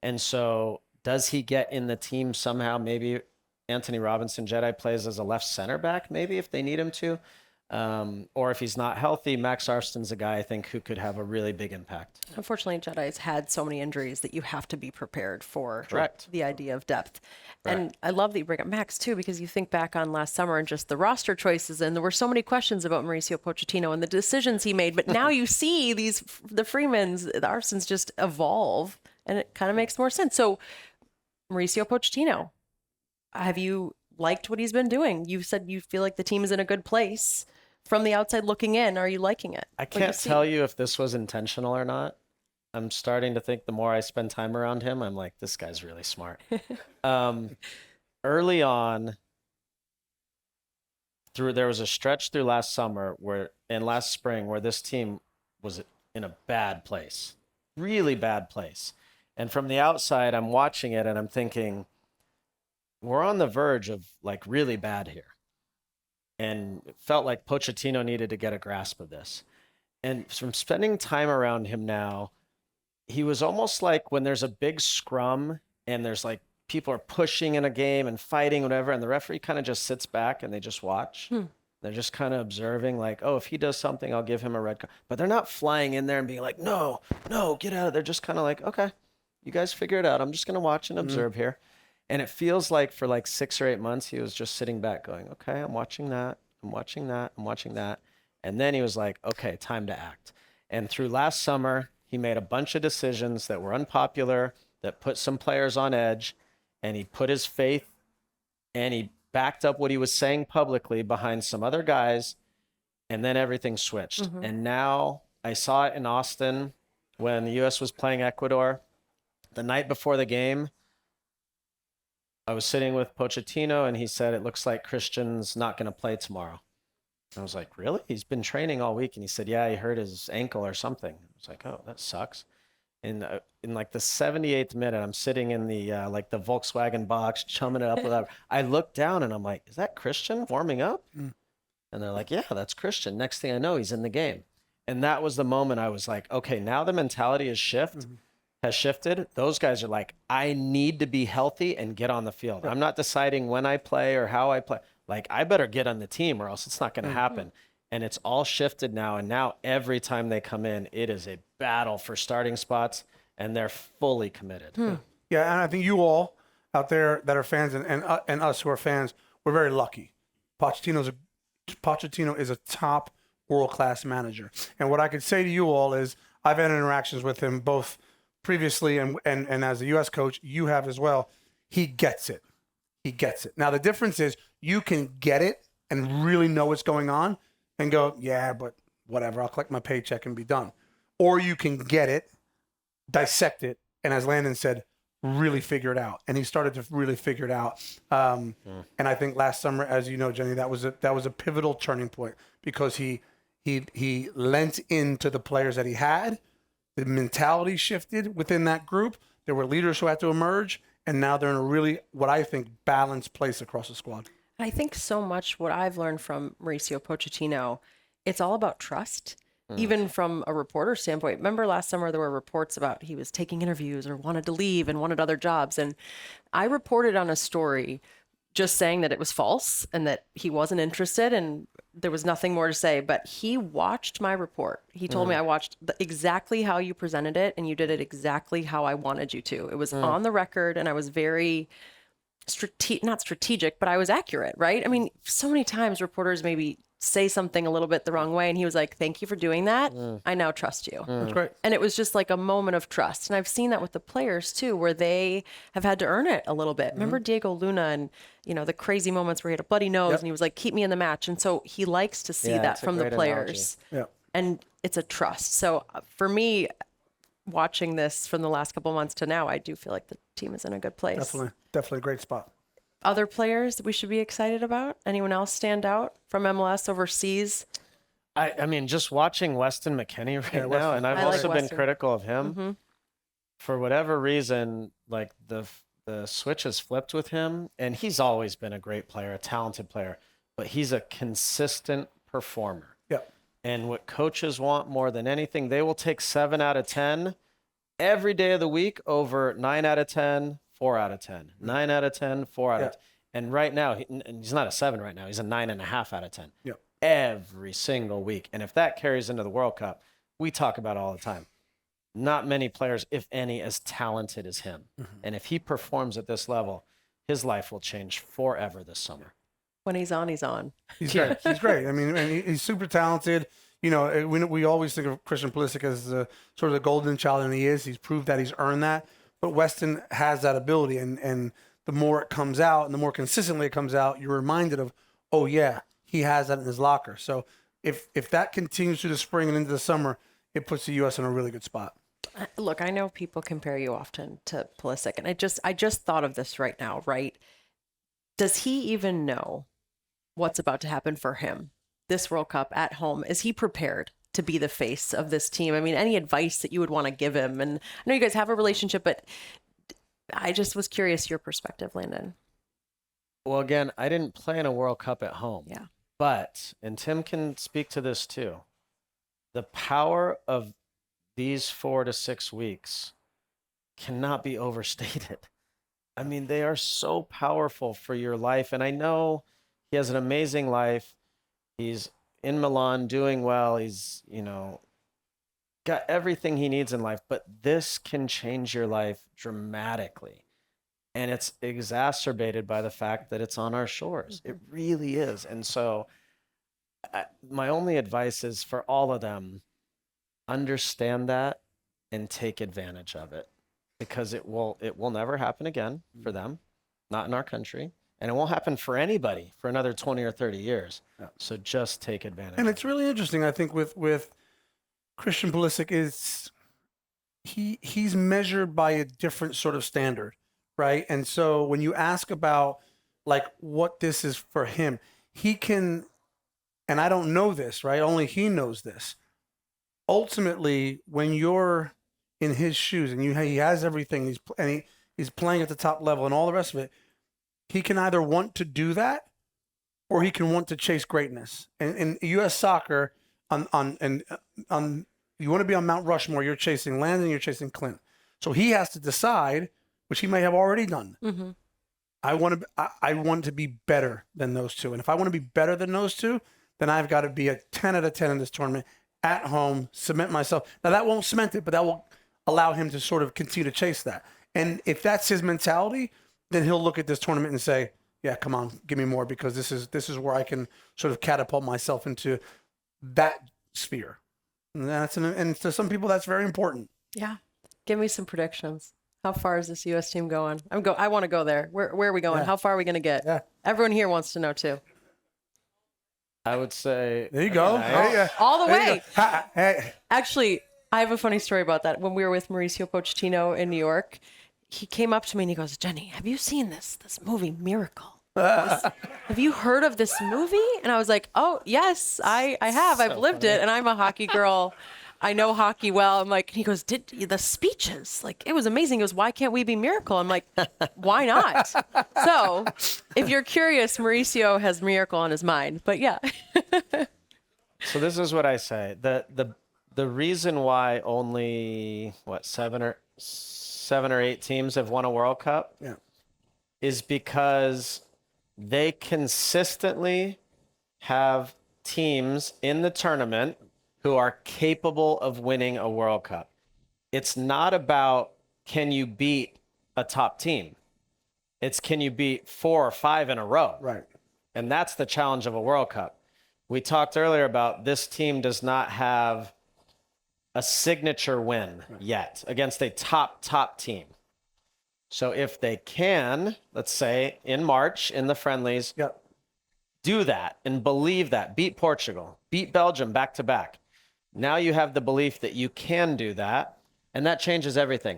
And so does he get in the team somehow? Maybe Anthony Robinson, Jedi, plays as a left center back, maybe if they need him to. Or if he's not healthy, Max Arston's a guy I think who could have a really big impact. Unfortunately, Jedi's had so many injuries that you have to be prepared for Correct. the idea of depth. Right. And I love that you bring up Max too, because you think back on last summer and just the roster choices, and there were so many questions about Mauricio Pochettino and the decisions he made. But now you see the Freemans, the Arstons just evolve, and it kind of makes more sense. So Mauricio Pochettino, have you liked what he's been doing? You said you feel like the team is in a good place. From the outside looking in, are you liking it? I can't tell you if this was intentional or not. I'm starting to think the more I spend time around him, I'm like, this guy's really smart. Early on, there was a stretch through last summer and last spring where this team was in a bad place, really bad place. And from the outside, I'm watching it and I'm thinking, we're on the verge of like really bad here. And it felt like Pochettino needed to get a grasp of this. And from spending time around him now, he was almost like when there's a big scrum and there's like people are pushing in a game and fighting, whatever, and the referee kind of just sits back and they just watch. They're just kind of observing like, oh, if he does something, I'll give him a red card. But they're not flying in there and being like, no, get out of there. They're just kind of like, okay, you guys figure it out. I'm just going to watch and observe here. And it feels like for like 6 or 8 months, he was just sitting back going, okay, I'm watching that. I'm watching that. I'm watching that. And then he was like, okay, time to act. And through last summer, he made a bunch of decisions that were unpopular, that put some players on edge. And he put his faith and he backed up what he was saying publicly behind some other guys. And then everything switched. And now I saw it in Austin when the U.S. was playing Ecuador. The night before the game, I was sitting with Pochettino and he said, it looks like Christian's not going to play tomorrow. I was like, really? He's been training all week. And he said, yeah, he hurt his ankle or something. I was like, oh, that sucks. And in like the 78th minute, I'm sitting in the like the Volkswagen box, chumming it up without. I look down and I'm like, is that Christian warming up? And they're like, yeah, that's Christian. Next thing I know, he's in the game. And that was the moment I was like, okay, now the mentality has shifted. Those guys are like, I need to be healthy and get on the field. I'm not deciding when I play or how I play. Like, I better get on the team or else it's not going to happen. And it's all shifted now. And now every time they come in, it is a battle for starting spots and they're fully committed. Yeah, and I think you all out there that are fans and us who are fans, we're very lucky. Pochettino is a top world-class manager. And what I could say to you all is I've had interactions with him both previously and as a U.S. coach, you have as well. He gets it. He gets it. Now, the difference is you can get it and really know what's going on and go, yeah, but whatever, I'll collect my paycheck and be done. Or you can get it, dissect it, and as Landon said, really figure it out. And he started to really figure it out. And I think last summer, as you know, Jenny, that was a pivotal turning point because he lent into the players that he had. The mentality shifted within that group. There were leaders who had to emerge, and now they're in a really, what I think, balanced place across the squad. I think so much what I've learned from Mauricio Pochettino it's all about trust. Even from a reporter standpoint. Remember last summer there were reports about he was taking interviews or wanted to leave and wanted other jobs. And I reported on a story just saying that it was false and that he wasn't interested and there was nothing more to say. But he watched my report. He told me, I watched exactly how you presented it and you did it exactly how I wanted you to. It was on the record and I was very not strategic, but I was accurate, right? I mean, so many times reporters maybe say something a little bit the wrong way. And he was like, thank you for doing that. I now trust you. That's great. And it was just like a moment of trust. And I've seen that with the players too, where they have had to earn it a little bit. Remember Diego Luna and, you know, the crazy moments where he had a bloody nose and he was like, keep me in the match. And so he likes to see that from the players. Yeah. And it's a trust. So for me, watching this from the last couple of months to now, I do feel like the team is in a good place. Definitely a great spot. Other players that we should be excited about? Anyone else stand out from MLS overseas? I mean, just watching Weston McKennie right now, and I've also been critical of him. For whatever reason, like the switch has flipped with him, and he's always been a great player, a talented player, but he's a consistent performer. Yeah. And what coaches want more than anything, they will take 7 out of 10 every day of the week over 9 out of 10, 4 out of 10, 9 out of 10, 4 out of 10. And right now, he's not a 7 right now. He's a 9.5 out of 10 every single week. And if that carries into the World Cup, we talk about it all the time. Not many players, if any, as talented as him. And if he performs at this level, his life will change forever this summer. When he's on, he's on. He's great. He's great. I mean, and he's super talented. You know, we always think of Christian Pulisic as the sort of the golden child, and he is. He's proved that he's earned that. But Weston has that ability, and the more it comes out and the more consistently it comes out, you're reminded of, oh, yeah, he has that in his locker. So if that continues through the spring and into the summer, it puts the U.S. in a really good spot. Look, I know people compare you often to Pulisic, and I just thought of this right now, right? Does he even know what's about to happen for him this World Cup at home? Is he prepared to be the face of this team? I mean, any advice that you would want to give him? And I know you guys have a relationship, but I just was curious your perspective, Landon. Well, again, I didn't play in a World Cup at home. Yeah. But, and Tim can speak to this too, the power of these 4 to 6 weeks cannot be overstated. I mean, they are so powerful for your life. And I know he has an amazing life. He's in Milan doing well. He's, you know, got everything he needs in life, but this can change your life dramatically. And it's exacerbated by the fact that it's on our shores. It really is. And so my only advice is for all of them, understand that and take advantage of it, because it will never happen again for them, not in our country. And it won't happen for anybody for another 20 or 30 years. Yeah. So just take advantage. And it's really interesting, I think, with Christian Pulisic is he's measured by a different sort of standard, right? And so when you ask about like what this is for him, he can, and I don't know this, right? Only he knows this. Ultimately, when you're in his shoes and he has everything, he's playing at the top level and all the rest of it, he can either want to do that or he can want to chase greatness. And in U.S. soccer, you want to be on Mount Rushmore, you're chasing Landon, you're chasing Clint. So he has to decide, which he may have already done. Mm-hmm. I want to be better than those two. And if I want to be better than those two, then I've got to be a 10 out of 10 in this tournament at home, cement myself. Now that won't cement it, but that will allow him to sort of continue to chase that. And if that's his mentality, then he'll look at this tournament and say, yeah, come on, give me more, because this is where I can sort of catapult myself into that sphere. And to some people, that's very important. Yeah. Give me some predictions. How far is this U.S. team going? I want to go there. Where are we going? Yeah. How far are we going to get? Yeah. Everyone here wants to know too. I would say. There you go. All the way. Hey. Actually, I have a funny story about that. When we were with Mauricio Pochettino in New York, he came up to me and he goes, Jenny, have you seen this movie Miracle? Have you heard of this movie? And I was like, oh, yes, I have. I've lived it. And I'm a hockey girl. I know hockey well. I'm like, he goes, did the speeches? Like, it was amazing. He goes, why can't we be Miracle? I'm like, why not? So if you're curious, Mauricio has Miracle on his mind. But yeah. So this is what I say. The reason why only seven or eight teams have won a World Cup is because they consistently have teams in the tournament who are capable of winning a World Cup. It's not about can you beat a top team. It's can you beat 4 or 5 in a row. Right. And that's the challenge of a World Cup. We talked earlier about this team does not have a signature win yet against a top team. So if they can, let's say in March in the friendlies, do that and believe that, beat Portugal, beat Belgium back to back. Now you have the belief that you can do that, and that changes everything.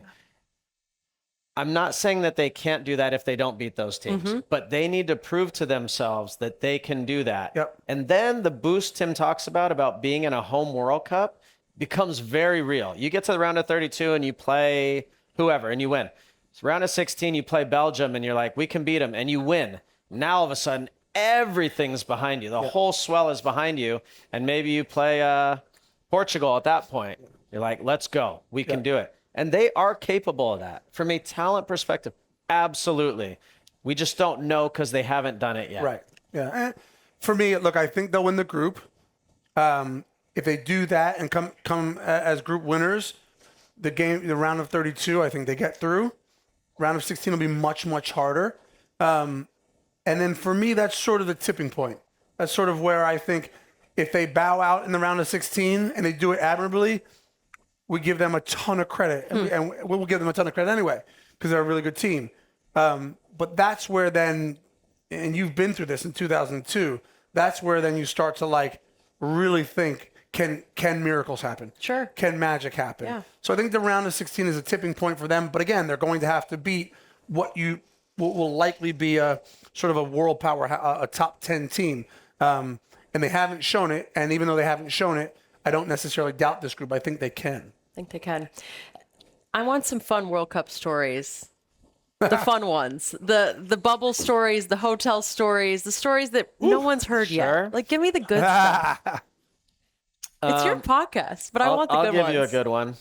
I'm not saying that they can't do that if they don't beat those teams, but they need to prove to themselves that they can do that. Yep. And then the boost Tim talks about being in a home World Cup becomes very real. You get to the round of 32 and you play whoever and you win. So round of 16, you play Belgium and you're like, we can beat them, and you win. Now all of a sudden, everything's behind you. The whole swell is behind you. And maybe you play Portugal at that point. You're like, let's go. We can do it. And they are capable of that. From a talent perspective, absolutely. We just don't know because they haven't done it yet. Right. Yeah. And for me, look, I think they'll win the group. If they do that and come as group winners, the round of 32, I think they get through. Round of 16 will be much, much harder. And then for me, that's sort of the tipping point. That's sort of where I think if they bow out in the round of 16 and they do it admirably, we give them a ton of credit, and we'll give them a ton of credit anyway because they're a really good team. But that's where then, and you've been through this in 2002, that's where then you start to like really think, can miracles happen? Sure. Can magic happen? Yeah. So I think the round of 16 is a tipping point for them. But again, they're going to have to beat what will likely be a sort of a world power, a top 10 team. And they haven't shown it. And even though they haven't shown it, I don't necessarily doubt this group. I think they can. I think they can. I want some fun World Cup stories. The fun ones. The bubble stories, the hotel stories, the stories that no one's heard yet. Like, give me the good stuff. It's your podcast, but I want the good ones. I'll give you a good one.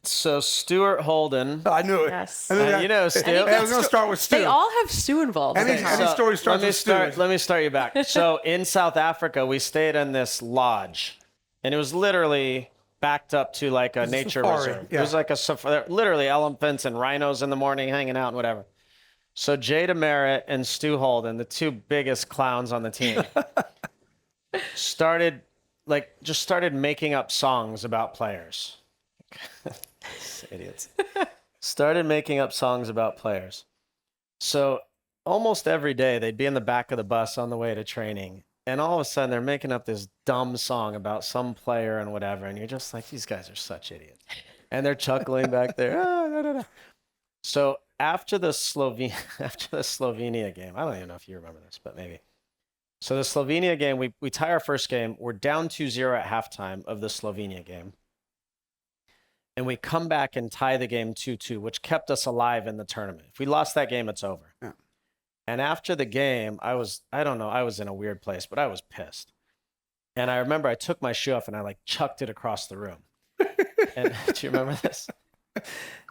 So Stuart Holden. I knew it. Yes. I knew that. You know Stu. I was going to start with Stu. They all have Stu involved. Any story starts with Stu. Let me start you back. So in South Africa, we stayed in this lodge, and it was literally backed up to like a nature safari. reserve. Yeah. It was like a safari, literally elephants and rhinos in the morning hanging out and whatever. So Jada Merritt and Stu Holden, the two biggest clowns on the team, started making up songs about players. Idiots. Started making up songs about players. So almost every day they'd be in the back of the bus on the way to training, and all of a sudden they're making up this dumb song about some player and whatever, and you're just like, these guys are such idiots. And they're chuckling back there. So after the Slovenia game, I don't even know if you remember this, but maybe. So the Slovenia game, we tie our first game. We're down 2-0 at halftime of the Slovenia game. And we come back and tie the game 2-2, which kept us alive in the tournament. If we lost that game, it's over. Yeah. And after the game, I was in a weird place, but I was pissed. And I remember I took my shoe off and I like chucked it across the room. And do you remember this?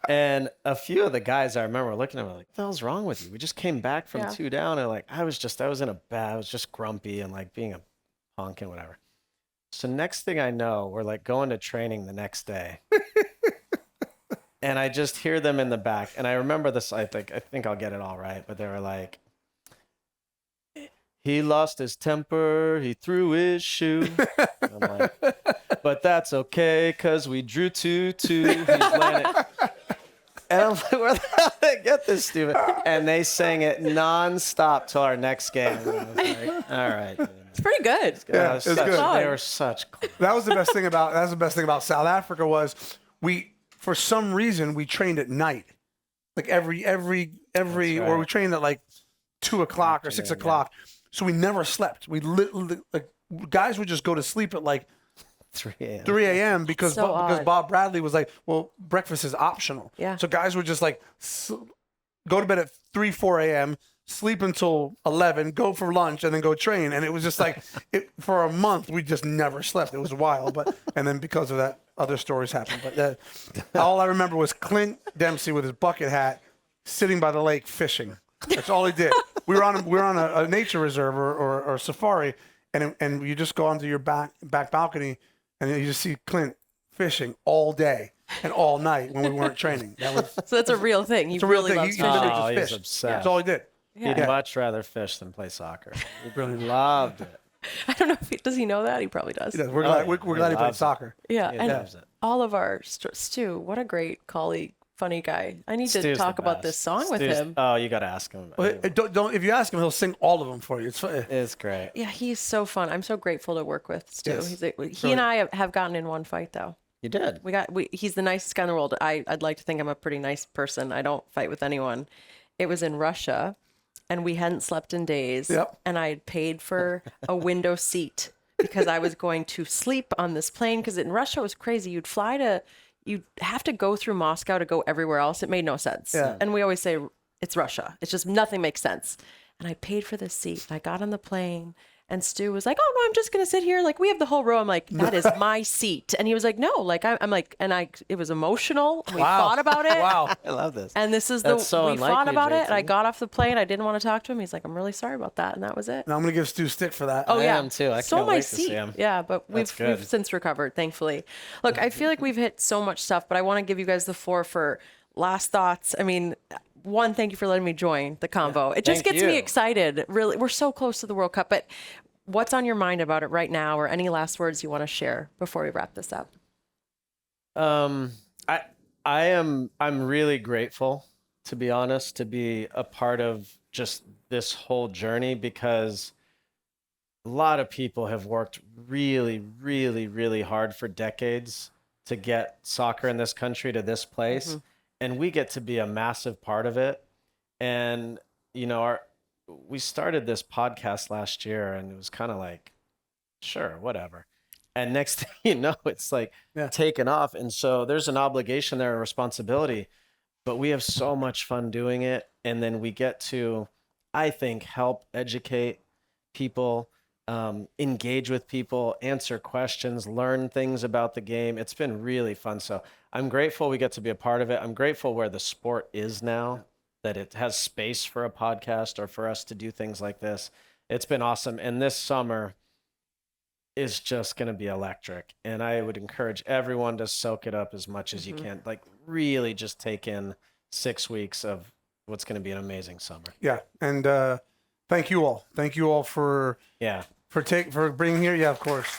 And a few of the guys I remember looking at me like, what the hell's wrong with you? We just came back from 2 down, and like I was just grumpy and like being a punk and whatever. So next thing I know, we're like going to training the next day. And I just hear them in the back. And I remember this, I think I'll get it all right, but they were like, he lost his temper, he threw his shoe. I'm like, but that's okay, because we drew 2-2. And I'm like, where the hell did they get this stupid? And they sang it nonstop till our next game. And I was like, all right. Dude. It's pretty good. Yeah, it's good. They were such. That was the best thing about South Africa was for some reason we trained at night, like every right. or we trained at like 2 o'clock or 6 o'clock, so we never slept. We literally like guys would just go to sleep at like 3 a.m. 3 a.m. because odd. Bob Bradley was like, well, breakfast is optional. Yeah. So guys would just like go to bed at 3, 4 a.m., sleep until 11, go for lunch, and then go train. And it was just like, for a month, we just never slept. It was wild. And then because of that, other stories happened. But all I remember was Clint Dempsey with his bucket hat sitting by the lake fishing. That's all he did. We were on a nature reserve or a safari, and you just go onto your back balcony, and you just see Clint fishing all day and all night when we weren't training. So that's a real thing. He really loves He fishing. literally just he's fished. obsessed. That's all he did. He'd much rather fish than play soccer. He really loved it. I don't know if does he know that? He probably does. He does. We're glad he played loves it. soccer. Yeah, He and loves it. all of our Stu, what a great colleague, funny guy. I need to Stu's talk the about best. this song with Stu's- him. Oh, you got to ask him. Don't if you ask him, he'll sing all of them for you. It's great. Yeah, he's so fun. I'm so grateful to work with Stu. Yes. He and I have gotten in one fight though. You did. He's the nicest guy in the world. I'd like to think I'm a pretty nice person. I don't fight with anyone. It was in Russia, and we hadn't slept in days. Yep. And I had paid for a window seat because I was going to sleep on this plane. Because in Russia it was crazy. You'd have to go through Moscow to go everywhere else. It made no sense. Yeah. And we always say it's Russia. It's just nothing makes sense. And I paid for this seat. I got on the plane. And Stu was like, "Oh no, I'm just gonna sit here. Like we have the whole row." I'm like, "That is my seat." And he was like, "No." Like I'm like, it was emotional. We fought about it. Wow. I love this. And this is That's so we unlike fought you, about it. And I JT. got off the plane. I didn't want to talk to him. He's like, "I'm really sorry about that." And that was it. Now I'm gonna give Stu stick for that. Oh I yeah, am too. I so can't my wait to see seat. him. Yeah, but we've good. since recovered, thankfully. Look, I feel like we've hit so much stuff, but I want to give you guys the floor for last thoughts. I mean, one, thank you for letting me join the convo. It just Thank gets me you. excited. Really, we're so close to the World Cup, but what's on your mind about it right now, or any last words you want to share before we wrap this up? I'm really grateful, to be honest, to be a part of just this whole journey, because a lot of people have worked really, really, really hard for decades to get soccer in this country to this place. And we get to be a massive part of it. And, we started this podcast last year, and it was kind of like, sure, whatever. And next thing you know, it's like taken off. And so there's an obligation there, a responsibility, but we have so much fun doing it. And then we get to, I think, help educate people, engage with people, answer questions, learn things about the game. It's been really fun. So I'm grateful we get to be a part of it. I'm grateful where the sport is now, that it has space for a podcast or for us to do things like this. It's been awesome. And this summer is just going to be electric. And I would encourage everyone to soak it up as much as you can. Like really just take in 6 weeks of what's going to be an amazing summer. Yeah, and thank you all. Thank you all for being here. Yeah, of course.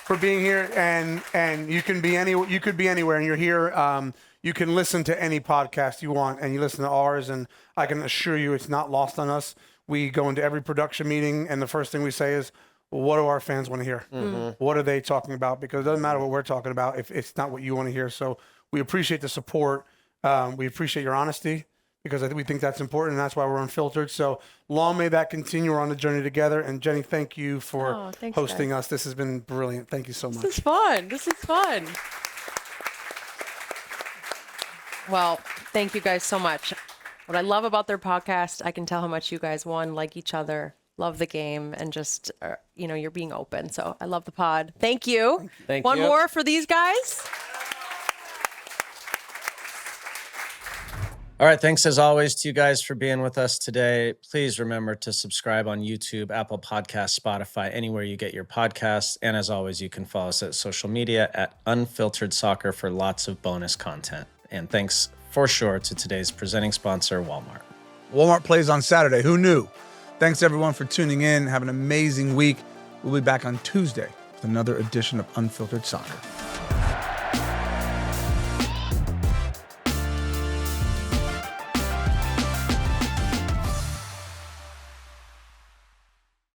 For being here, and you could be anywhere, and you're here. You can listen to any podcast you want, and you listen to ours, and I can assure you it's not lost on us. We go into every production meeting, and the first thing we say is, well, what do our fans want to hear? What are they talking about? Because it doesn't matter what we're talking about if it's not what you want to hear. So we appreciate the support. We appreciate your honesty, because we think that's important, and that's why we're unfiltered. So long may that continue. We're on the journey together. And Jenny, thank you for hosting us. This has been brilliant. Thank you so much. This is fun. Well, thank you guys so much. What I love about their podcast, I can tell how much you guys, like each other, love the game, and just, you're being open. So I love the pod. Thank you. Thank One you. more for these guys. All right. Thanks as always to you guys for being with us today. Please remember to subscribe on YouTube, Apple Podcasts, Spotify, anywhere you get your podcasts. And as always, you can follow us at social media at Unfiltered Soccer for lots of bonus content. And thanks for sure to today's presenting sponsor, Walmart. Walmart plays on Saturday. Who knew? Thanks everyone for tuning in. Have an amazing week. We'll be back on Tuesday with another edition of Unfiltered Soccer.